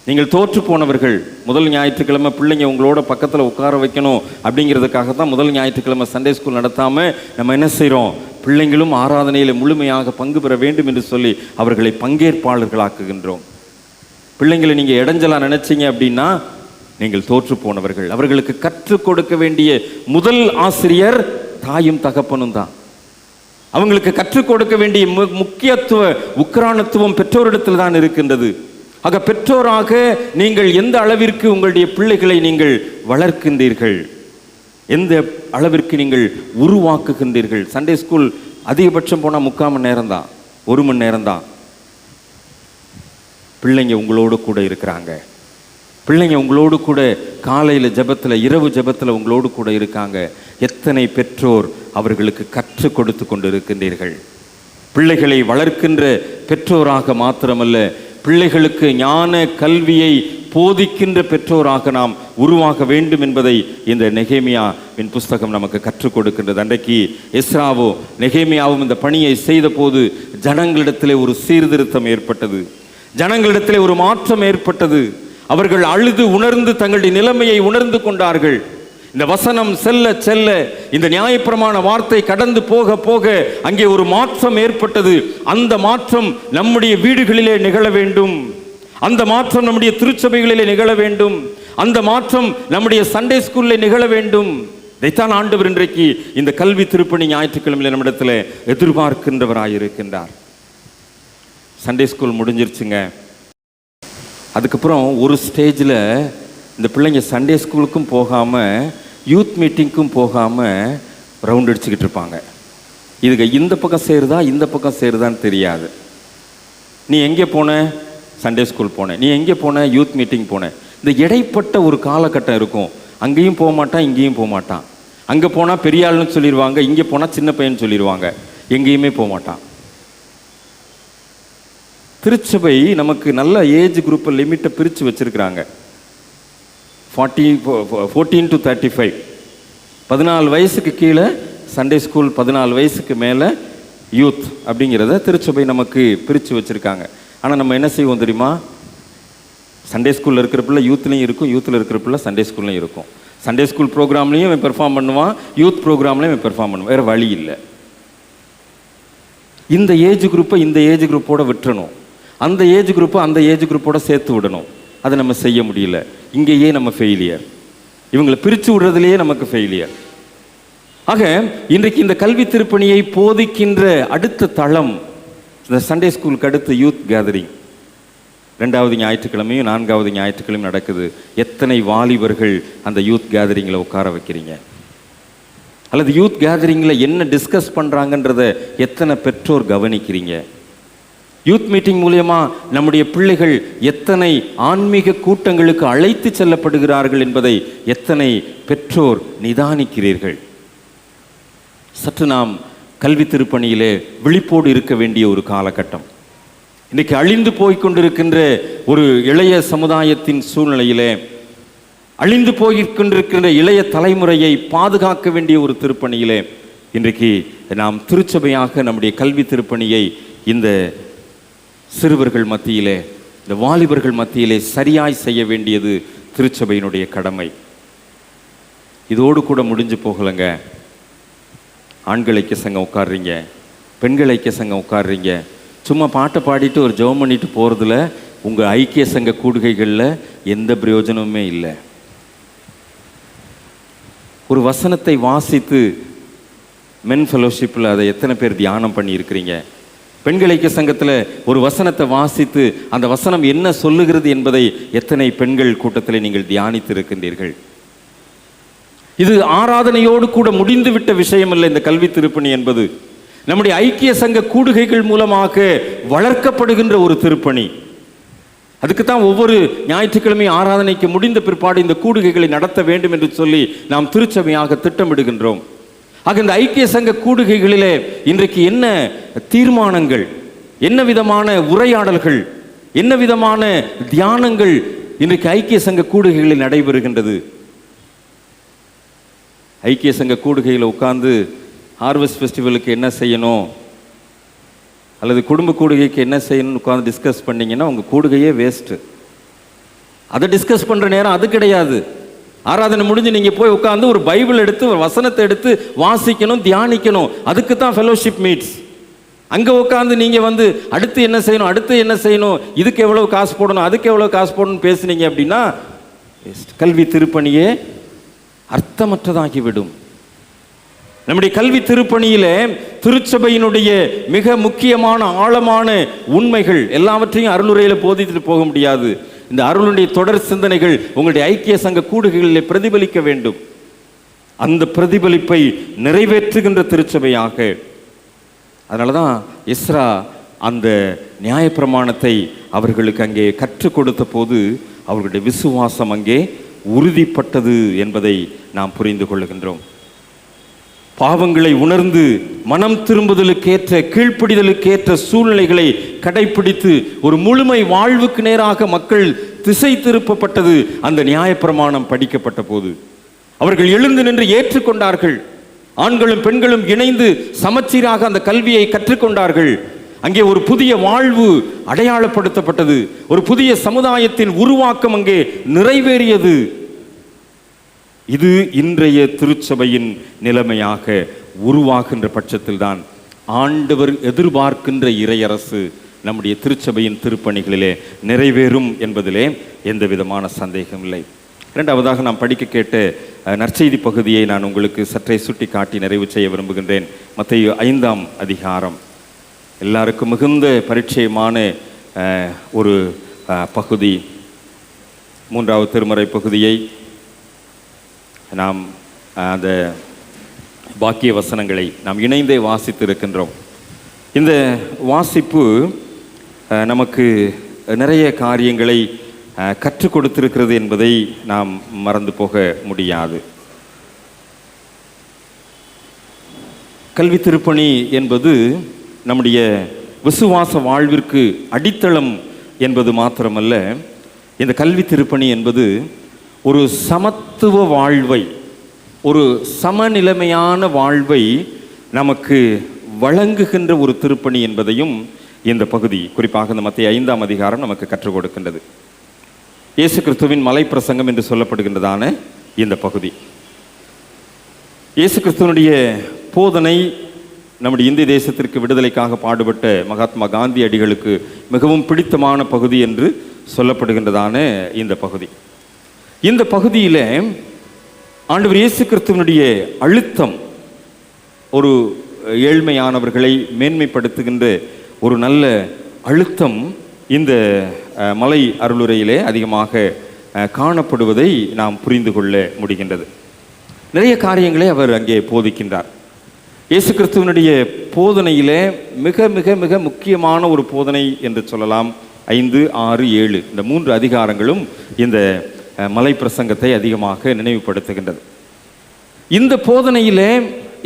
நீங்கள் தோற்று போனவர்கள். முதல் ஞாயிற்றுக்கிழமை பிள்ளைங்க உங்களோட பக்கத்தில் உட்கார வைக்கணும் அப்படிங்கிறதுக்காக தான் முதல் ஞாயிற்றுக்கிழமை சண்டே ஸ்கூல் நடத்தாமல் நம்ம என்ன செய்கிறோம்? பிள்ளைங்களும் ஆராதனையில் முழுமையாக பங்கு பெற வேண்டும் என்று சொல்லி அவர்களை பங்கேற்பாளர்களாக்குகின்றோம். பிள்ளைங்களை நீங்கள் இடைஞ்சலாக நினைச்சிங்க அப்படின்னா நீங்கள் தோற்று போனவர்கள். அவர்களுக்கு கற்றுக் கொடுக்க வேண்டிய முதல் ஆசிரியர் தாயும் தகப்பனும் தான். அவங்களுக்கு கற்றுக் கொடுக்க வேண்டிய முக்கியத்துவ உக்ரானத்துவம் பெற்றோரிடத்தில் தான் இருக்கின்றது. ஆக பெற்றோராக நீங்கள் எந்த அளவிற்கு உங்களுடைய பிள்ளைகளை நீங்கள் வளர்க்கின்றீர்கள், எந்த அளவிற்கு நீங்கள் உருவாக்குகின்றீர்கள்? சண்டே ஸ்கூல் அதிகபட்சம் போனால் 3/4 மணி நேரம் தான், 1 மணி நேரம் தான். பிள்ளைங்க உங்களோடு கூட இருக்கிறாங்க. பிள்ளைங்க உங்களோடு கூட காலையில் ஜெபத்தில் இரவு ஜெபத்தில் உங்களோடு கூட இருக்காங்க. எத்தனை பெற்றோர் அவர்களுக்கு கற்றுக் கொடுத்து கொண்டு இருக்கின்றீர்கள்? பிள்ளைகளை வளர்க்கின்ற பெற்றோராக மாத்திரமல்ல, பிள்ளைகளுக்கு ஞான கல்வியை போதிக்கின்ற பெற்றோராக நாம் உருவாக வேண்டும் என்பதை இந்த நெகேமியாவின் புஸ்தகம் நமக்கு கற்றுக் கொடுக்கின்றது. அன்றைக்கு எஸ்ராவோ நெகேமியாவும் இந்த பணியை செய்த போது ஜனங்களிடத்திலே ஒரு சீர்திருத்தம் ஏற்பட்டது, ஜனங்களிடத்திலே ஒரு மாற்றம் ஏற்பட்டது. அவர்கள் அழுது உணர்ந்து தங்களுடைய நிலைமையை உணர்ந்து கொண்டார்கள். இந்த வசனம் செல்ல செல்ல, இந்த நியாயப்பிரமாண வார்த்தை கடந்து போக போக அங்கே ஒரு மாற்றம் ஏற்பட்டது. அந்த மாற்றம் நம்முடைய வீடுகளிலே நிகழ வேண்டும், அந்த மாற்றம் நம்முடைய திருச்சபைகளிலே நிகழ வேண்டும், அந்த மாற்றம் நம்முடைய சண்டே ஸ்கூல்ல நிகழ வேண்டும். இதைத்தான் ஆண்டவர் இன்றைக்கு இந்த கல்வி திருப்பணி ஞாயிற்றுக்கிழமையில நம்மிடத்தில் எதிர்பார்க்கின்றவராயிருக்கின்றார். Sunday school முடிஞ்சிருச்சுங்க. அதுக்கப்புறம் ஒரு ஸ்டேஜில் இந்த பிள்ளைங்க சண்டே ஸ்கூலுக்கும் போகாமல் யூத் மீட்டிங்க்கும் போகாமல் ரவுண்ட் அடிச்சுக்கிட்டு இருப்பாங்க. இதுக்கு இந்த பக்கம் சேருதா இந்த பக்கம் சேருதான்னு தெரியாது. நீ எங்கே போன? சண்டே ஸ்கூல் போனேன். நீ எங்கே போன? யூத் மீட்டிங் போனேன். இந்த இடைப்பட்ட ஒரு காலகட்டம் இருக்கும். அங்கேயும் போக மாட்டான், இங்கேயும் போக மாட்டான். அங்கே போனால் பெரிய ஆளுன்னு சொல்லிடுவாங்க, இங்கே போனால் சின்ன பையன் சொல்லிடுவாங்க, எங்கேயுமே போக மாட்டான். திருச்சபை நமக்கு நல்ல ஏஜ் குரூப்பை லிமிட்டை பிரித்து வச்சுருக்கிறாங்க. 14 to 35, 14 வயசுக்கு கீழே சண்டே ஸ்கூல், 14 வயசுக்கு மேலே யூத் அப்படிங்கிறத திருச்சபை நமக்கு பிரித்து வச்சுருக்காங்க. ஆனால் நம்ம என்ன செய்வோம் தெரியுமா? சண்டே ஸ்கூலில் இருக்கிற பிள்ளை யூத்லேயும் இருக்கும், யூத்தில் இருக்கிற பிள்ளை சண்டே ஸ்கூல்லையும் இருக்கும். சண்டே ஸ்கூல் ப்ரோக்ராம்லேயும் அவன் பெர்ஃபார்ம் பண்ணுவான், யூத் ப்ரோக்ராம்லேயும் அவன் பெர்ஃபார்ம் பண்ணுவான். வேறு வழி இல்லை. இந்த ஏஜ் குரூப்பை இந்த ஏஜ் குரூப்போடு விட்டுறணும், அந்த ஏஜ் குரூப்பை அந்த ஏஜ் குரூப்போட சேர்த்து விடணும். அதை நம்ம செய்ய முடியல. இங்கேயே நம்ம ஃபெயிலியர். இவங்களை பிரித்து விடுறதுலேயே நமக்கு ஃபெயிலியர். ஆக இன்றைக்கு இந்த கல்வி திருப்பணியை போதிக்கின்ற அடுத்த தளம் இந்த சண்டே ஸ்கூலுக்கு அடுத்து யூத் கேதரிங். 2வது ஞாயிற்றுக்கிழமையும் 4வது ஞாயிற்றுக்கிழமையும் நடக்குது. எத்தனை வாலிபர்கள் அந்த யூத் கேதரிங்கில் உட்கார வைக்கிறீங்க? அல்லது யூத் கேதரிங்கில் என்ன டிஸ்கஸ் பண்ணுறாங்கன்றத எத்தனை பெற்றோர் கவனிக்கிறீங்க? யூத் மீட்டிங் மூலமா நம்முடைய பிள்ளைகள் எத்தனை ஆன்மீக கூட்டங்களுக்கு அழைத்து செல்லப்படுகிறார்கள் என்பதை எத்தனை பெற்றோர் நிதானிக்கிறீர்கள்? சற்று நாம் கல்வி திருப்பணியிலே விழிப்போடு இருக்க வேண்டிய ஒரு காலகட்டம். இன்றைக்கு அழிந்து போய்கொண்டிருக்கின்ற ஒரு இளைய சமுதாயத்தின் சூழ்நிலையிலே அழிந்து போய்கொண்டிருக்கின்ற இளைய தலைமுறையை பாதுகாக்க வேண்டிய ஒரு திருப்பணியிலே இன்றைக்கு நாம் திருச்சபையாக நம்முடைய கல்வி திருப்பணியை இந்த சிறுவர்கள் மத்தியிலே, இந்த வாலிபர்கள் மத்தியிலே சரியாய் செய்ய வேண்டியது திருச்சபையினுடைய கடமை. இதோடு கூட முடிஞ்சு போகலைங்க. ஆண்கள் ஐக்கிய சங்கம் உட்காடுறீங்க, பெண்கள் ஐக்கிய சங்கம் உட்காடுறீங்க, சும்மா பாட்டை பாடிட்டு ஒரு ஜெபம் பண்ணிட்டு போகிறதுல உங்கள் ஐக்கிய சங்க கூடுகைகளில் எந்த பிரயோஜனமுமே இல்லை. ஒரு வசனத்தை வாசித்து மென் ஃபெலோஷிப்பில் அதை எத்தனை பேர் தியானம் பண்ணியிருக்கிறீங்க? பெண்கள் ஐக்கிய சங்கத்தில் ஒரு வசனத்தை வாசித்து அந்த வசனம் என்ன சொல்லுகிறது என்பதை எத்தனை பெண்கள் கூட்டத்தில் நீங்கள் தியானித்து இருக்கின்றீர்கள்? இது ஆராதனையோடு கூட முடிந்துவிட்ட விஷயம் அல்ல. இந்த கல்வி திருப்பணி என்பது நம்முடைய ஐக்கிய சங்க கூடுகைகள் மூலமாக வளர்க்கப்படுகின்ற ஒரு திருப்பணி. அதுக்குத்தான் ஒவ்வொரு ஞாயிற்றுக்கிழமை ஆராதனைக்கு முடிந்த பிற்பாடு இந்த கூடுகைகளை நடத்த வேண்டும் என்று சொல்லி நாம் திருச்சபையாக திட்டமிடுகின்றோம். ஆக இந்த ஐக்கிய சங்க கூடுகைகளிலே இன்றைக்கு என்ன தீர்மானங்கள், என்ன விதமான உரையாடல்கள், என்ன விதமான தியானங்கள் இன்றைக்கு ஐக்கிய சங்க கூடுகைகளில் நடைபெறுகின்றது? ஐக்கிய சங்க கூடுகையில் உட்கார்ந்து ஹார்வெஸ்ட் ஃபெஸ்டிவலுக்கு என்ன செய்யணும் அல்லது குடும்ப கூடுகைக்கு என்ன செய்யணும்னு உட்காந்து டிஸ்கஸ் பண்ணிங்கன்னா உங்கள் கூடுகையே வேஸ்ட்டு. அதை டிஸ்கஸ் பண்ணுற நேரம் அது கிடையாது. ஆராதனை முடிஞ்சு நீங்கள் போய் உட்காந்து ஒரு பைபிள் எடுத்து ஒரு வசனத்தை எடுத்து வாசிக்கணும், தியானிக்கணும். அதுக்கு தான் ஃபெலோஷிப் மீட்ஸ். அங்கே உட்காந்து நீங்கள் அடுத்து என்ன செய்யணும், அடுத்து என்ன செய்யணும், இதுக்கு எவ்வளோ காசு போடணும், அதுக்கு எவ்வளோ காசு போடணும்னு பேசுனீங்க அப்படின்னா கல்வி திருப்பணியே அர்த்தமற்றதாகிவிடும். நம்முடைய கல்வி திருப்பணியில திருச்சபையினுடைய மிக முக்கியமான ஆழமான உண்மைகள் எல்லாவற்றையும் அருளுரையில போதித்து போக முடியாது. இந்த அருளுடைய தொடர் சிந்தனைகள் உங்களுடைய ஐக்கிய சங்க கூடுகைகளில் பிரதிபலிக்க வேண்டும். அந்த பிரதிபலிப்பை நிறைவேற்றுகின்ற திருச்சபையாக. அதனாலதான் எஸ்ரா அந்த நியாயப்பிரமாணத்தை அவர்களுக்கு அங்கே கற்றுக் கொடுத்த போது அவர்களுடைய விசுவாசம் அங்கே உறுதிப்பட்டது என்பதை நாம் புரிந்து கொள்ளுகின்றோம். பாவங்களை உணர்ந்து மனம் திரும்புதலுக்கேற்ற கீழ்ப்படிதலுக்கேற்ற சூழ்நிலைகளை கடைபிடித்து ஒரு முழுமை வாழ்வுக்கு நேராக மக்கள் திசை திருப்பப்பட்டது அந்த நியாயப்பிரமாணம் படிக்கப்பட்ட போது. அவர்கள் எழுந்து நின்று ஏற்றுக்கொண்டார்கள். ஆண்களும் பெண்களும் இணைந்து சமச்சீராக அந்த கல்வியை கற்றுக்கொண்டார்கள். அங்கே ஒரு புதிய வாழ்வு அடையாளப்படுத்தப்பட்டது. ஒரு புதிய சமுதாயத்தின் உருவாக்கம் அங்கே நிறைவேறியது. இது இன்றைய திருச்சபையின் நிலைமையாக உருவாகின்ற பட்சத்தில் தான் ஆண்டவர் எதிர்பார்க்கின்ற இறையரசு நம்முடைய திருச்சபையின் திருப்பணிகளிலே நிறைவேறும் என்பதிலே எந்த விதமான சந்தேகம் இல்லை. இரண்டாவதாக நாம் படிக்க கேட்ட நற்செய்தி பகுதியை நான் உங்களுக்கு சற்றே சுட்டி காட்டி நிறைவு செய்ய விரும்புகின்றேன். மத்தேயு 5ஆம் அதிகாரம் எல்லாருக்கும் மிகுந்த பரிச்சயமான ஒரு பகுதி. 3வது திருமறை பகுதியை நாம் அந்த பாக்கிய வசனங்களை நாம் இணைந்தே வாசித்து இருக்கின்றோம். இந்த வாசிப்பு நமக்கு நிறைய காரியங்களை கற்றுக் கொடுத்திருக்கிறது என்பதை நாம் மறந்து போக முடியாது. கல்வி திருப்பணி என்பது நம்முடைய விசுவாச வாழ்விற்கு அடித்தளம் என்பது மாத்திரமல்ல, இந்த கல்வி திருப்பணி என்பது ஒரு சமத்துவ வாழ்வை, ஒரு சமநிலைமையான வாழ்வை நமக்கு வழங்குகின்ற ஒரு திருப்பணி என்பதையும் இந்த பகுதி, குறிப்பாக இந்த மத்தேயு 5ஆம் அதிகாரம் நமக்கு கற்றுக் கொடுக்கின்றது. இயேசு கிறிஸ்துவின் மலை பிரசங்கம் என்று சொல்லப்படுகின்றதான இந்த பகுதி, இயேசு கிறிஸ்துவனுடைய போதனை நம்முடைய இந்திய தேசத்திற்கு விடுதலைக்காக பாடுபட்ட மகாத்மா காந்தி அடிகளுக்கு மிகவும் பிடித்தமான பகுதி என்று சொல்லப்படுகின்றதான இந்த பகுதி. இந்த பகுதியில் ஆண்டவர் இயேசு கிறிஸ்துவனுடைய அழுத்தம், ஒரு ஏழ்மையானவர்களை மேன்மைப்படுத்துகின்ற ஒரு நல்ல அழுத்தம் இந்த மலை அருளுரையிலே அதிகமாக காணப்படுவதை நாம் புரிந்து கொள்ள முடிகின்றது. நிறைய காரியங்களை அவர் அங்கே போதிக்கின்றார். இயேசு கிறிஸ்துவனுடைய போதனையிலே மிக மிக மிக முக்கியமான ஒரு போதனை என்று சொல்லலாம். 5, 6, 7 இந்த 3 அதிகாரங்களும் இந்த மலை பிரசங்கத்தை அதிகமாக நினைவுபடுத்துகின்றது. இந்த போதனையிலே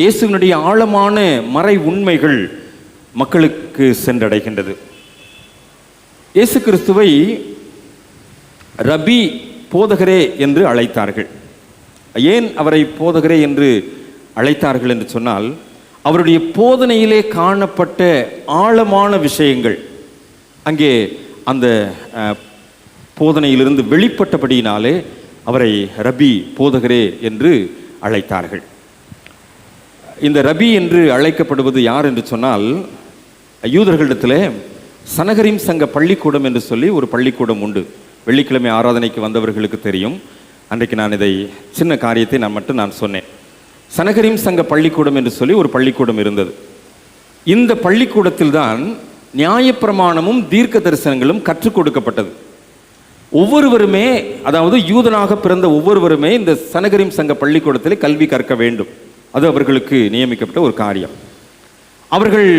இயேசுவினுடைய ஆழமான மறை உண்மைகள் மக்களுக்கு சென்றடைகின்றது. இயேசு கிறிஸ்துவை ரபி, போதகரே என்று அழைத்தார்கள். ஏன் அவரை போதகரே என்று அழைத்தார்கள் என்று சொன்னால், அவருடைய போதனையிலே காணப்பட்ட ஆழமான விஷயங்கள் அங்கே அந்த போதனையிலிருந்து வெளிப்பட்டபடியினாலே அவரை ரபி, போதகரே என்று அழைத்தார்கள். இந்த ரபி என்று அழைக்கப்படுவது யார் என்று சொன்னால், யூதர்களிடத்தில் சனகரிம் சங்க பள்ளிக்கூடம் என்று சொல்லி ஒரு பள்ளிக்கூடம் உண்டு. வெள்ளிக்கிழமை ஆராதனைக்கு வந்தவர்களுக்கு தெரியும். அன்றைக்கு நான் இதை சின்ன காரியத்தை நான் சொன்னேன். சனகரிம் சங்க பள்ளிக்கூடம் என்று சொல்லி ஒரு பள்ளிக்கூடம் இருந்தது. இந்த பள்ளிக்கூடத்தில் தான் நியாயப்பிரமாணமும் தீர்க்க தரிசனங்களும் கற்றுக் கொடுக்கப்பட்டது. ஒவ்வொருவருமே, அதாவது யூதனாக பிறந்த ஒவ்வொருவருமே இந்த சனகரிம் சங்க பள்ளிக்கூடத்தில் கல்வி கற்க வேண்டும். அது அவர்களுக்கு நியமிக்கப்பட்ட ஒரு காரியம். அவர்கள்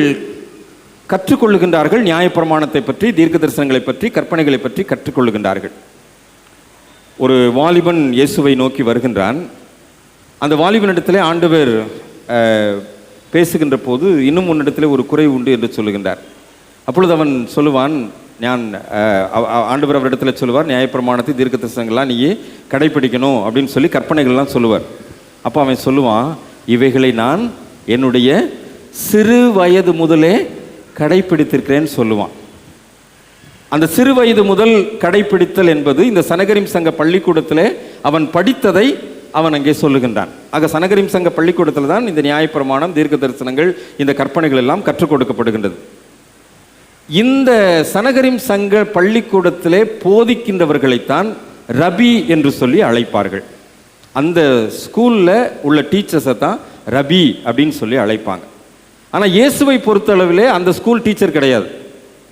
கற்றுக்கொள்ளுகின்றார்கள். நியாயப்பிரமாணத்தை பற்றி, தீர்க்க தரிசனங்களை பற்றி, கற்பனைகளை பற்றி கற்றுக்கொள்ளுகின்றார்கள். ஒரு வாலிபன் இயேசுவை நோக்கி வருகின்றான். அந்த வாலிபனிடத்திலே ஆண்டவர் பேசுகின்ற போது, இன்னும் உன்னிடத்தில் ஒரு குறை உண்டு என்று சொல்லுகின்றார். அப்பொழுது அவன் சொல்லுவான், ஆண்டவர் அவரிடத்தில் சொல்லுவார், நியாயப்பிரமாணத்தை, தீர்க்க தரிசனங்கள்லாம் நீயே கடைப்பிடிக்கணும் அப்படின்னு சொல்லி கற்பனைகள்லாம் சொல்லுவார். அப்போ அவன் சொல்லுவான், இவைகளை நான் என்னுடைய சிறு வயது முதலே கடைப்பிடித்திருக்கிறேன்னு சொல்லுவான். அந்த சிறு வயது முதல் கடைப்பிடித்தல் என்பது இந்த சனகரிம் சங்க பள்ளிக்கூடத்தில் அவன் படித்ததை அவன் அங்கே சொல்லுகின்றான். ஆக சனகரிம் சங்க பள்ளிக்கூடத்தில் தான் இந்த நியாயப்பிரமாணம், தீர்க்க தரிசனங்கள், இந்த கற்பனைகள் எல்லாம் கற்றுக் கொடுக்கப்படுகின்றது. இந்த சனகரிம் சங்க பள்ளிக்கூடத்திலே போதிக்கின்றவர்களைத்தான் ரபி என்று சொல்லி அழைப்பார்கள். அந்த ஸ்கூலில் உள்ள டீச்சர்ஸை தான் ரபி அப்படின்னு சொல்லி அழைப்பாங்க. ஆனால் இயேசுவை பொறுத்தளவிலே அந்த ஸ்கூல் டீச்சர் கிடையாது,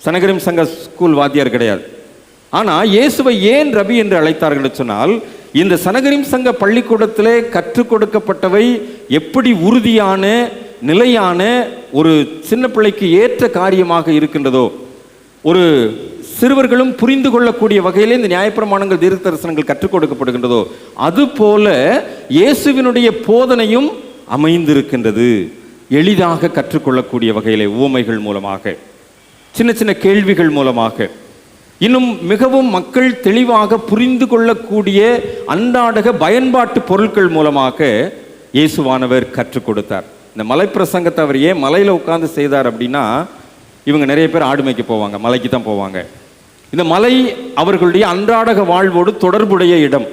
சனகரிம் சங்க ஸ்கூல் வாத்தியார் கிடையாது. ஆனால் இயேசுவை ஏன் ரபி என்று அழைத்தார்கள் சொன்னால், இந்த சனகரிம் சங்க பள்ளிக்கூடத்திலே கற்றுக் கொடுக்கப்பட்டவை எப்படி உறுதியான நிலையான ஒரு சின்ன பிள்ளைக்கு ஏற்ற காரியமாக இருக்கின்றதோ, ஒரு சிறுவர்களும் புரிந்து கொள்ளக்கூடிய வகையிலே இந்த நியாயப்பிரமாணங்கள், தீர்க்க தரிசனங்கள் கற்றுக் கொடுக்கப்படுகின்றதோ, அதுபோல இயேசுவினுடைய போதனையும் அமைந்திருக்கின்றது. எளிதாக கற்றுக்கொள்ளக்கூடிய வகையிலே உவமைகள் மூலமாக, சின்ன சின்ன கேள்விகள் மூலமாக, இன்னும் மிகவும் மக்கள் தெளிவாக புரிந்து கொள்ளக்கூடிய அன்றாடக பயன்பாட்டு பொருட்கள் மூலமாக இயேசுவானவர் கற்றுக் கொடுத்தார். இந்த மலை பிரசங்கத்தை அவர் ஏன் மலையில் உட்கார்ந்து செய்தார் அப்படின்னா, இவங்க நிறைய பேர் ஆடு மேய்க்க போவாங்க, மலைக்கு தான் போவாங்க. இந்த மலை அவர்களுடைய அன்றாடக வாழ்வோடு தொடர்புடைய இடம்.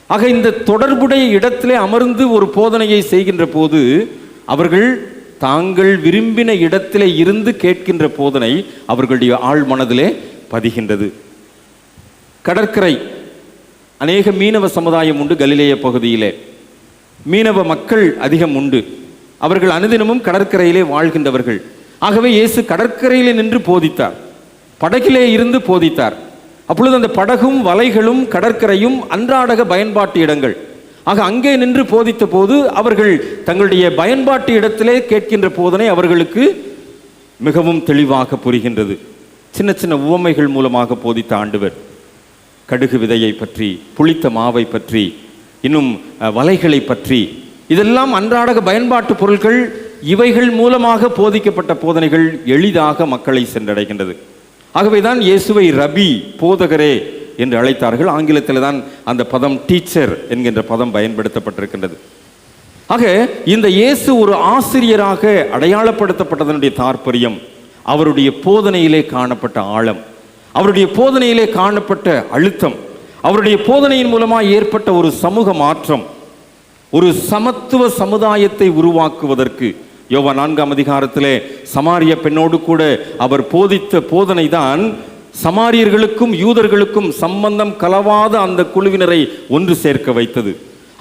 ஆக இந்த தொடர்புடைய இடத்திலே அமர்ந்து ஒரு போதனையை செய்கின்ற போது அவர்கள் தாங்கள் விரும்பின இடத்திலே இருந்து கேட்கின்ற போதனை அவர்களுடைய ஆழ் மனதிலே பதிகின்றது. கடற்கரை, அநேக மீனவ சமுதாயம் உண்டு. கலிலேய பகுதியிலே மீனவ மக்கள் அதிகம் உண்டு. அவர்கள் அனுதினமும் கடற்கரையிலே வாழ்கின்றவர்கள். ஆகவே இயேசு கடற்கரையிலே நின்று போதித்தார், படகிலே இருந்து போதித்தார். அப்பொழுது அந்த படகும் வலைகளும் கடற்கரையும் அன்றாடக பயன்பாட்டு இடங்கள். ஆக அங்கே நின்று போதித்த போது அவர்கள் தங்களுடைய பயன்பாட்டு இடத்திலே கேட்கின்ற போதனை அவர்களுக்கு மிகவும் தெளிவாக புரிகின்றது. சின்ன சின்ன உவமைகள் மூலமாக போதித்த ஆண்டவர் கடுகு விதையை பற்றி, புளித்த மாவை பற்றி, இன்னும் வலைகளை பற்றி, இதெல்லாம் அன்றாடக பயன்பாட்டு பொருட்கள். இவைகள் மூலமாக போதிக்கப்பட்ட போதனைகள் எளிதாக மக்களை சென்றடைகின்றது. ஆகவேதான் இயேசுவை ரபி, போதகரே என்று அழைத்தார்கள். ஆங்கிலத்தில் தான் அந்த பதம் டீச்சர் என்கின்ற பதம் பயன்படுத்தப்பட்டிருக்கின்றது. ஆக இந்த இயேசு ஒரு ஆசிரியராக அடையாளப்படுத்தப்பட்டதனுடைய தாற்பயம் அவருடைய போதனையிலே காணப்பட்ட ஆழம், அவருடைய போதனையிலே காணப்பட்ட அழுத்தம், அவருடைய போதனையின் மூலமாக ஏற்பட்ட ஒரு சமூக மாற்றம், ஒரு சமத்துவ சமுதாயத்தை உருவாக்குவதற்கு. யோவான் 4ஆம் அதிகாரத்திலே சமாரிய பெண்ணோடு கூட அவர் போதித்த போதனை தான் சமாரியர்களுக்கும் யூதர்களுக்கும் சம்பந்தம் கலவாத அந்த குழுவினரை ஒன்று சேர்க்க வைத்தது.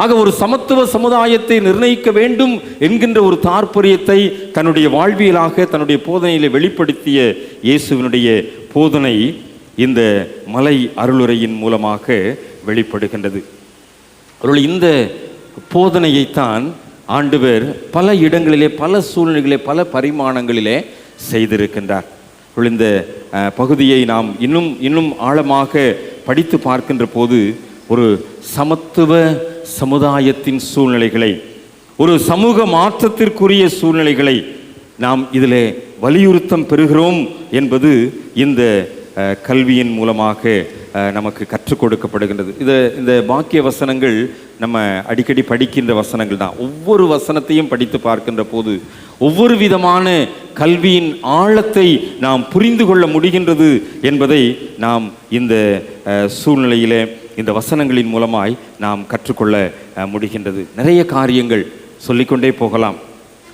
ஆக ஒரு சமத்துவ சமுதாயத்தை நிர்ணயிக்க வேண்டும் என்கின்ற ஒரு தாற்பயத்தை தன்னுடைய வாழ்வியலாக, தன்னுடைய போதனையிலே வெளிப்படுத்திய இயேசுவினுடைய போதனை இந்த மலை அருளுரையின் மூலமாக வெளிப்படுகின்றது. அவர்கள் இந்த போதனையைத்தான் ஆண்டவர் பல இடங்களிலே, பல சூழ்நிலைகளிலே, பல பரிமாணங்களிலே செய்திருக்கின்றார். இந்த பகுதியை நாம் இன்னும் ஆழமாக படித்து பார்க்கின்ற போது ஒரு சமத்துவ சமுதாயத்தின் சூழ்நிலைகளை, ஒரு சமூக மாற்றத்திற்குரிய சூழ்நிலைகளை நாம் இதில் வலியுறுத்தம் பெறுகிறோம் என்பது இந்த கல்வியின் மூலமாக நமக்கு கற்றுக் கொடுக்கப்படுகின்றது. இந்த வாக்கிய வசனங்கள் நம்ம அடிக்கடி படிக்கின்ற வசனங்கள் தான். ஒவ்வொரு வசனத்தையும் படித்து பார்க்கின்ற போது ஒவ்வொரு விதமான கல்வியின் ஆழத்தை நாம் புரிந்து கொள்ள முடிகின்றது என்பதை நாம் இந்த சூழ்நிலையிலே, இந்த வசனங்களின் மூலமாய் நாம் கற்றுக்கொள்ள முடிகின்றது. நிறைய காரியங்கள் சொல்லிக்கொண்டே போகலாம்.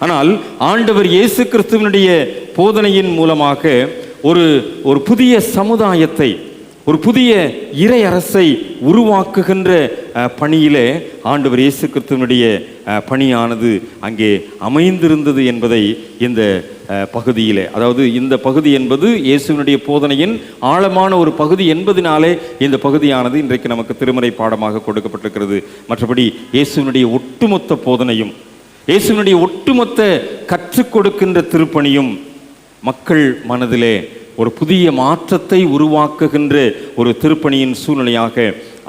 ஆனால் ஆண்டவர் இயேசு கிறிஸ்துவினுடைய போதனையின் மூலமாக ஒரு புதிய சமுதாயத்தை, ஒரு புதிய இறை அரசை உருவாக்குகின்ற பணியிலே ஆண்டவர் இயேசு கிறிஸ்துவினுடைய பணியானது அங்கே அமைந்திருந்தது என்பதை இந்த பகுதியிலே, அதாவது இந்த பகுதி என்பது இயேசுவினுடைய போதனையின் ஆழமான ஒரு பகுதி என்பதனாலே இந்த பகுதியானது இன்றைக்கு நமக்கு திருமறை பாடமாக கொடுக்கப்பட்டிருக்கிறது. மற்றபடி இயேசுவினுடைய ஒட்டுமொத்த போதனையும், இயேசுவினுடைய ஒட்டுமொத்த கற்றுக் கொடுக்கின்ற திருப்பணியும் மக்கள் மனதிலே ஒரு புதிய மாற்றத்தை உருவாக்குகின்ற ஒரு திருப்பணியின் சூழ்நிலையாக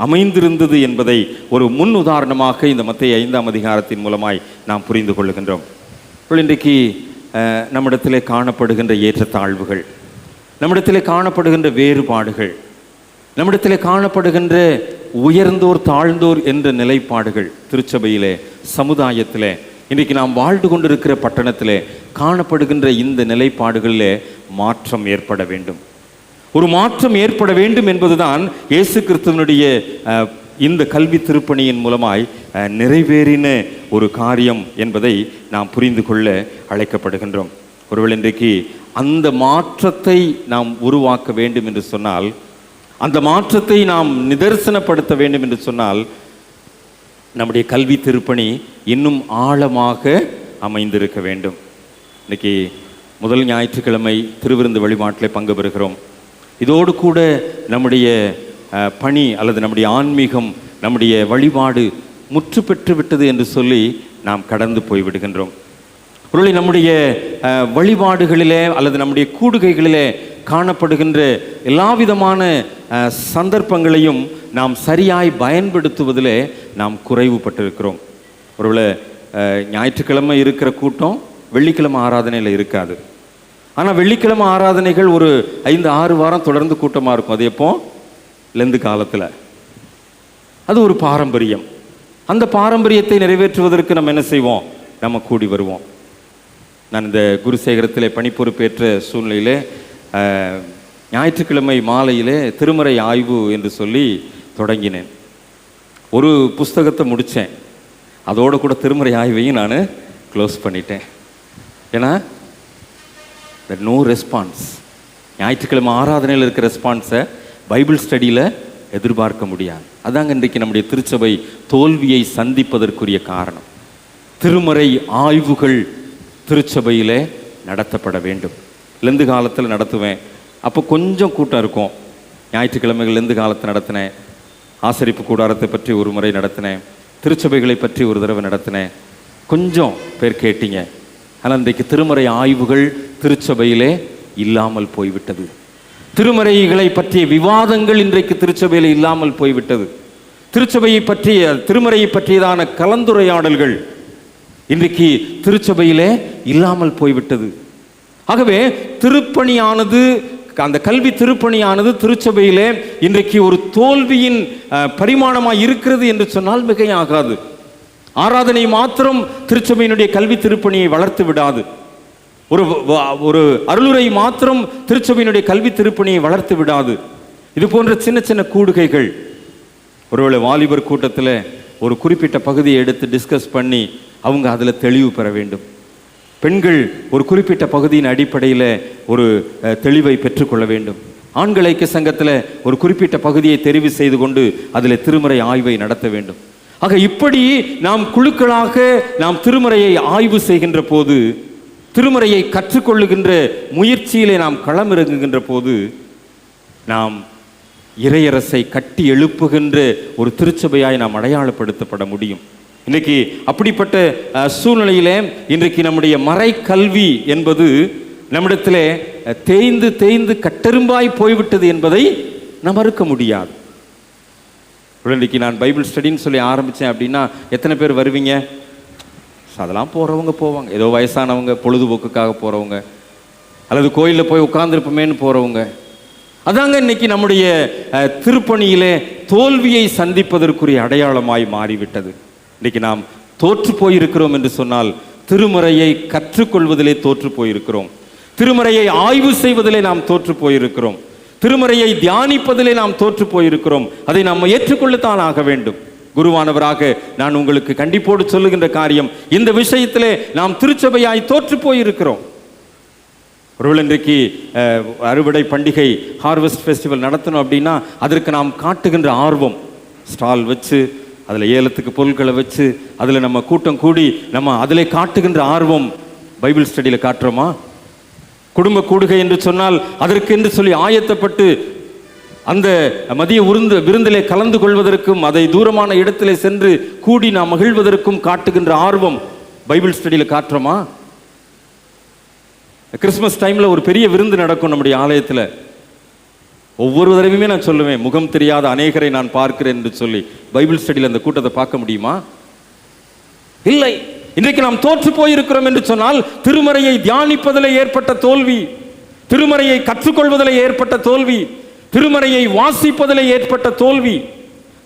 அமைந்திருந்தது என்பதை ஒரு முன் உதாரணமாக இந்த மத்தேயு 5ஆம் அதிகாரத்தின் மூலமாய் நாம் புரிந்து கொள்ளுகின்றோம். இன்றைக்கு நம்மிடத்திலே காணப்படுகின்ற ஏற்றத்தாழ்வுகள், நம்மிடத்திலே காணப்படுகின்ற வேறுபாடுகள், நம்மிடத்திலே காணப்படுகின்ற உயர்ந்தோர் தாழ்ந்தோர் என்ற நிலைப்பாடுகள் திருச்சபையிலே, சமுதாயத்திலே, இன்றைக்கு நாம் வாழ்ந்து கொண்டிருக்கிற பட்டணத்திலே காணப்படுகின்ற இந்த நிலைப்பாடுகளிலே மாற்றம் ஏற்பட வேண்டும். ஒரு மாற்றம் ஏற்பட வேண்டும் என்பதுதான் இயேசு கிறிஸ்துவினுடைய இந்த கல்வி திருப்பணியின் மூலமாய் நிறைவேறின ஒரு காரியம் என்பதை நாம் புரிந்து கொள்ள அழைக்கப்படுகின்றோம். ஒருவேளை இன்றைக்கு அந்த மாற்றத்தை நாம் உருவாக்க வேண்டும் என்று சொன்னால், அந்த மாற்றத்தை நாம் நிதர்சனப்படுத்த வேண்டும் என்று சொன்னால், நம்முடைய கல்வி திருப்பணி இன்னும் ஆழமாக அமைந்திருக்க வேண்டும். இன்றைக்கி முதல் ஞாயிற்றுக்கிழமை திருவிருந்து வழிபாட்டிலே பங்கு பெறுகிறோம். இதோடு கூட நம்முடைய பணி அல்லது நம்முடைய ஆன்மீகம், நம்முடைய வழிபாடு முற்று பெற்று விட்டது என்று சொல்லி நாம் கடந்து போய்விடுகின்றோம். ஒருவேளை நம்முடைய வழிபாடுகளிலே அல்லது நம்முடைய கூடுகைகளிலே காணப்படுகின்ற எல்லா விதமான சந்தர்ப்பங்களையும் நாம் சரியாய் பயன்படுத்துவதிலே நாம் குறைவுபட்டிருக்கிறோம். ஒருவேளை ஞாயிற்றுக்கிழமை இருக்கிற கூட்டம் வெள்ளிக்கிழமை ஆராதனையில் இருக்காது. ஆனால் வெள்ளிக்கிழமை ஆராதனைகள் ஒரு 5-6 வாரம் தொடர்ந்து கூட்டமாக இருக்கும். அது எப்போ? லெந்து காலத்தில். அது ஒரு பாரம்பரியம். அந்த பாரம்பரியத்தை நிறைவேற்றுவதற்கு நம்ம என்ன செய்வோம்? நம்ம கூடி வருவோம். நான் இந்த குருசேகரத்திலே பணிப்பொறுப்பேற்ற சூழ்நிலையிலே ஞாயிற்றுக்கிழமை மாலையிலே திருமறை ஆய்வு என்று சொல்லி தொடங்கினேன். ஒரு புஸ்தகத்தை முடித்தேன். அதோடு கூட திருமறை ஆய்வையும் நான் க்ளோஸ் பண்ணிட்டேன். ஏன்னா நோ ரெஸ்பான்ஸ். ஞாயிற்றுக்கிழமை ஆராதனையில் இருக்கிற ரெஸ்பான்ஸை பைபிள் ஸ்டடியில் எதிர்பார்க்க முடியாது. அதாங்க இன்றைக்கு நம்முடைய திருச்சபை தோல்வியை சந்திப்பதற்குரிய காரணம். திருமறை ஆய்வுகள் திருச்சபையிலே நடத்தப்பட வேண்டும். லெந்து காலத்தில் நடத்துவேன். அப்போ கொஞ்சம் கூட்டம் இருக்கும். ஞாயிற்றுக்கிழமைகள் லெந்து காலத்தை நடத்தினேன். ஆசரிப்பு கூடாரத்தை பற்றி ஒரு முறை நடத்தினேன். திருச்சபைகளை பற்றி ஒரு தடவை நடத்தினேன். கொஞ்சம் பேர் கேட்டீங்க. ஆனால் இன்றைக்கு திருமறை ஆய்வுகள் திருச்சபையிலே இல்லாமல் போய்விட்டது. திருமறைகளை பற்றிய விவாதங்கள் இன்றைக்கு திருச்சபையில் இல்லாமல் போய்விட்டது. திருச்சபையை பற்றிய, திருமறையை பற்றியதான கலந்துரையாடல்கள் இன்றைக்கு திருச்சபையிலே இல்லாமல் போய்விட்டது. ஆகவே திருப்பணியானது, அந்த கல்வி திருப்பணியானது திருச்சபையிலே இன்றைக்கு ஒரு தோல்வியின் பரிமாணமாக இருக்கிறது என்று சொன்னால் மிகையாகாது. ஆராதனை மாத்திரம் திருச்சபையினுடைய கல்வி திருப்பணியை வளர்த்து விடாது. ஒரு அருளுரை மாத்திரம் திருச்சபையினுடைய கல்வி திருப்பணியை வளர்த்து விடாது. இது போன்ற சின்ன சின்ன கூடுகைகள், ஒருவேளை வாலிபர் கூட்டத்தில் ஒரு குறிப்பிட்ட பகுதியை எடுத்து டிஸ்கஸ் பண்ணி அவங்க அதில் தெளிவு பெற வேண்டும். பெண்கள் ஒரு குறிப்பிட்ட பகுதியின் அடிப்படையில் ஒரு தெளிவை பெற்றுக்கொள்ள வேண்டும். ஆண்கள் ஐக்கிய சங்கத்தில் ஒரு குறிப்பிட்ட பகுதியை தெரிவு செய்து கொண்டு அதில் திருமறை ஆய்வை நடத்த வேண்டும். ஆக இப்படி நாம் குழுக்களாக நாம் திருமறையை ஆய்வு செய்கின்ற போது, திருமறையை கற்றுக்கொள்ளுகின்ற முயற்சியிலே நாம் களமிறங்குகின்ற போது, நாம் இறையரசை கட்டி எழுப்புகின்ற ஒரு திருச்சபையாய் நாம் அடையாளப்படுத்தப்பட முடியும். இன்றைக்கு அப்படிப்பட்ட சூழ்நிலையிலே இன்றைக்கு நம்முடைய மறை கல்வி என்பது நம்மிடத்திலே தேய்ந்து தேய்ந்து கட்டெரும்பாய் போய்விட்டது என்பதை நாம் மறுக்க முடியாது. இன்றைக்கு நான் பைபிள் ஸ்டடின்னு சொல்லி ஆரம்பித்தேன் அப்படின்னா எத்தனை பேர் வருவீங்க? அதெல்லாம் போகிறவங்க போவாங்க, ஏதோ வயசானவங்க, பொழுதுபோக்குக்காக போகிறவங்க, அல்லது கோயிலில் போய் உட்கார்ந்துருப்போமேன்னு போகிறவங்க. அதாங்க இன்னைக்கு நம்முடைய திருப்பணியிலே தோல்வியை சந்திப்பதற்குரிய அடையாளமாய் மாறிவிட்டது. இன்னைக்கு நாம் தோற்று போயிருக்கிறோம் என்று சொன்னால் திருமறையை கற்றுக்கொள்வதிலே தோற்று போயிருக்கிறோம், திருமறையை ஆய்வு செய்வதிலே நாம் தோற்று போயிருக்கிறோம், திருமறையை தியானிப்பதிலே நாம் தோற்று போயிருக்கிறோம். அதை நாம் ஏற்றுக்கொள்ளத்தான் ஆக வேண்டும். குருவானவராக நான் உங்களுக்கு கண்டிப்போடு சொல்லுகின்ற காரியம், இந்த விஷயத்திலே நாம் திருச்சபையாய் தோற்று போயிருக்கிறோம். ஒருவேளை இன்றைக்கு அறுவடை பண்டிகை, ஹார்வெஸ்ட் ஃபெஸ்டிவல் நடத்தணும் அப்படின்னா அதற்கு நாம் காட்டுகின்ற ஆர்வம், ஸ்டால் வச்சு அதில் ஏலத்துக்கு பொருட்களை வச்சு அதில் நம்ம கூட்டம் கூடி நம்ம அதில் காட்டுகின்ற ஆர்வம் பைபிள் ஸ்டடியில் காட்டுறோமா? குடும்ப கூடுகை என்று சொன்னால் அதற்கு என்று சொல்லி ஆயத்தப்பட்டு அந்த மதிய விருந்திலே கலந்து கொள்வதற்கும் அதை தூரமான இடத்திலே சென்று கூடி நாம் மகிழ்வதற்கும் காட்டுகின்ற ஆர்வம் பைபிள் ஸ்டடியில் காட்டுறோமா? கிறிஸ்மஸ் டைமில் ஒரு பெரிய விருந்து நடக்கும் நம்முடைய ஆலயத்தில். ஒவ்வொரு தடவையுமே நான் சொல்லுவேன், முகம் தெரியாத அநேகரை நான் பார்க்கிறேன் என்று சொல்லி. பைபிள் ஸ்டடியில் அந்த கூட்டத்தை பார்க்க முடியுமா? இல்லை. இன்றைக்கு நாம் தோற்று போயிருக்கிறோம் என்று சொன்னால் திருமறையை தியானிப்பதில் ஏற்பட்ட தோல்வி, திருமறையை கற்றுக்கொள்வதில் ஏற்பட்ட தோல்வி, திருமறையை வாசிப்பதில் ஏற்பட்ட தோல்வி,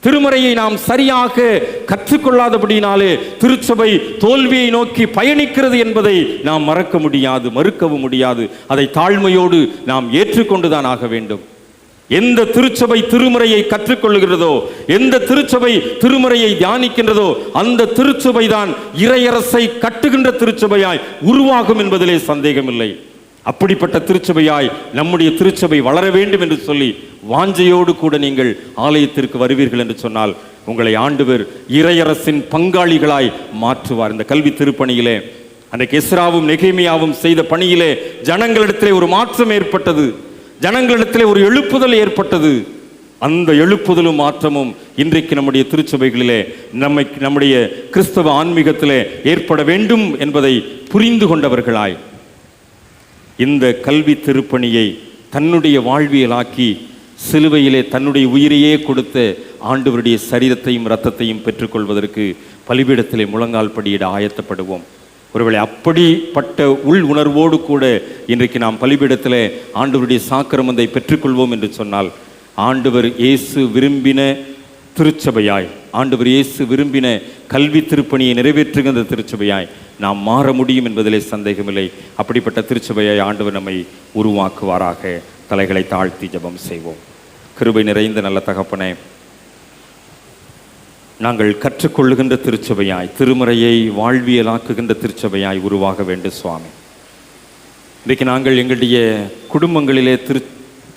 திருமறையை நாம் சரியாக கற்றுக்கொள்ளாதபடினாலே திருச்சபை தோல்வியை நோக்கி பயணிக்கிறது என்பதை நாம் மறக்க முடியாது, மறுக்கவும் முடியாது. அதை தாழ்மையோடு நாம் ஏற்றுக்கொண்டுதான் ஆக வேண்டும். எந்த திருச்சபை திருமறையை கற்றுக்கொள்ளுகிறதோ, எந்த திருச்சபை திருமறையை தியானிக்கின்றதோ அந்த திருச்சபை தான் இறையரசை கட்டுகின்ற திருச்சபையாய் உருவாகும் என்பதிலே சந்தேகமில்லை. அப்படிப்பட்ட திருச்சபையாய் நம்முடைய திருச்சபை வளர வேண்டும் என்று சொல்லி வாஞ்சையோடு கூட நீங்கள் ஆலயத்திற்கு வருவீர்கள் என்று சொன்னால் உங்களை ஆண்டவர் இறையரசின் பங்காளிகளாய் மாற்றுவார். இந்த கல்வி திருப்பணியிலே அன்றைக்கு எஸ்ராவும் நெகேமியாவும் செய்த பணியிலே ஜனங்களிடத்திலே ஒரு மாற்றம் ஏற்பட்டது, ஜனங்களிடத்திலே ஒரு எழுப்புதல் ஏற்பட்டது. அந்த எழுப்புதலும் மாற்றமும் இன்றைக்கு நம்முடைய திருச்சபைகளிலே நம்முடைய கிறிஸ்தவ ஆன்மீகத்திலே ஏற்பட வேண்டும் என்பதை புரிந்து கொண்டவர்களாய் இந்த கல்வி திருப்பணியை தன்னுடைய வாழ்வியலாக்கி சிலுவையிலே தன்னுடைய உயிரையே கொடுத்த ஆண்டவருடைய சரீரத்தையும் இரத்தத்தையும் பெற்றுக்கொள்வதற்கு பலிபீடத்திலே முழங்கால் படியிட ஆயத்தப்படுவோம். ஒருவேளை அப்படிப்பட்ட உள் உணர்வோடு கூட இன்றைக்கு நாம் பலிபீடத்திலே ஆண்டவருடைய சாக்கிரமத்தை பெற்றுக்கொள்வோம் என்று சொன்னால் ஆண்டவர் இயேசு விரும்பின திருச்சபையாய், ஆண்டவர் இயேசு விரும்பின கல்வி திருப்பணியை நிறைவேற்றுகின்ற திருச்சபையாய் நாம் மாற முடியும் என்பதிலே சந்தேகமில்லை. அப்படிப்பட்ட திருச்சபையாய் ஆண்டவர் நம்மை உருவாக்குவாராக. தலைகளை தாழ்த்தி ஜெபம் செய்வோம். கிருபை நிறைந்த நல்ல தகப்பனே, நாங்கள் கற்றுக்கொள்ளுகின்ற திருச்சபையாய், திருமறையை வாழ்வியலாக்குகின்ற திருச்சபையாய் உருவாக வேண்டும் சுவாமி. இன்றைக்கு நாங்கள் எங்களுடைய குடும்பங்களிலே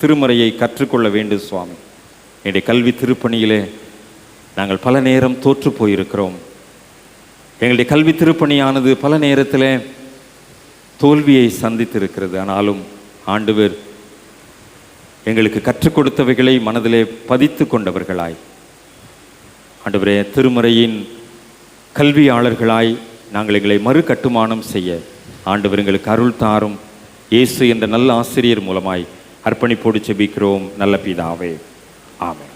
திருமறையை கற்றுக்கொள்ள வேண்டும் சுவாமி. என்னுடைய கல்வி திருப்பணியிலே நாங்கள் பல நேரம் தோற்று போயிருக்கிறோம். எங்களுடைய கல்வி திருப்பணியானது பல நேரத்தில் தோல்வியை சந்தித்திருக்கிறது. ஆனாலும் ஆண்டவர் எங்களுக்கு கற்றுக் கொடுத்தவைகளை மனதிலே பதித்து கொண்டவர்களாய், ஆண்டவரே திருமறையின் கல்வியாளர்களாய் நாங்கள் எங்களை மறு கட்டுமானம் செய்ய ஆண்டவர் எங்களுக்கு அருள் தாரும். இயேசு என்ற நல்ல ஆசிரியர் மூலமாய் அர்ப்பணிப்போடு ஜெபிக்கிறோம் நல்ல பிதாவே, ஆமென்.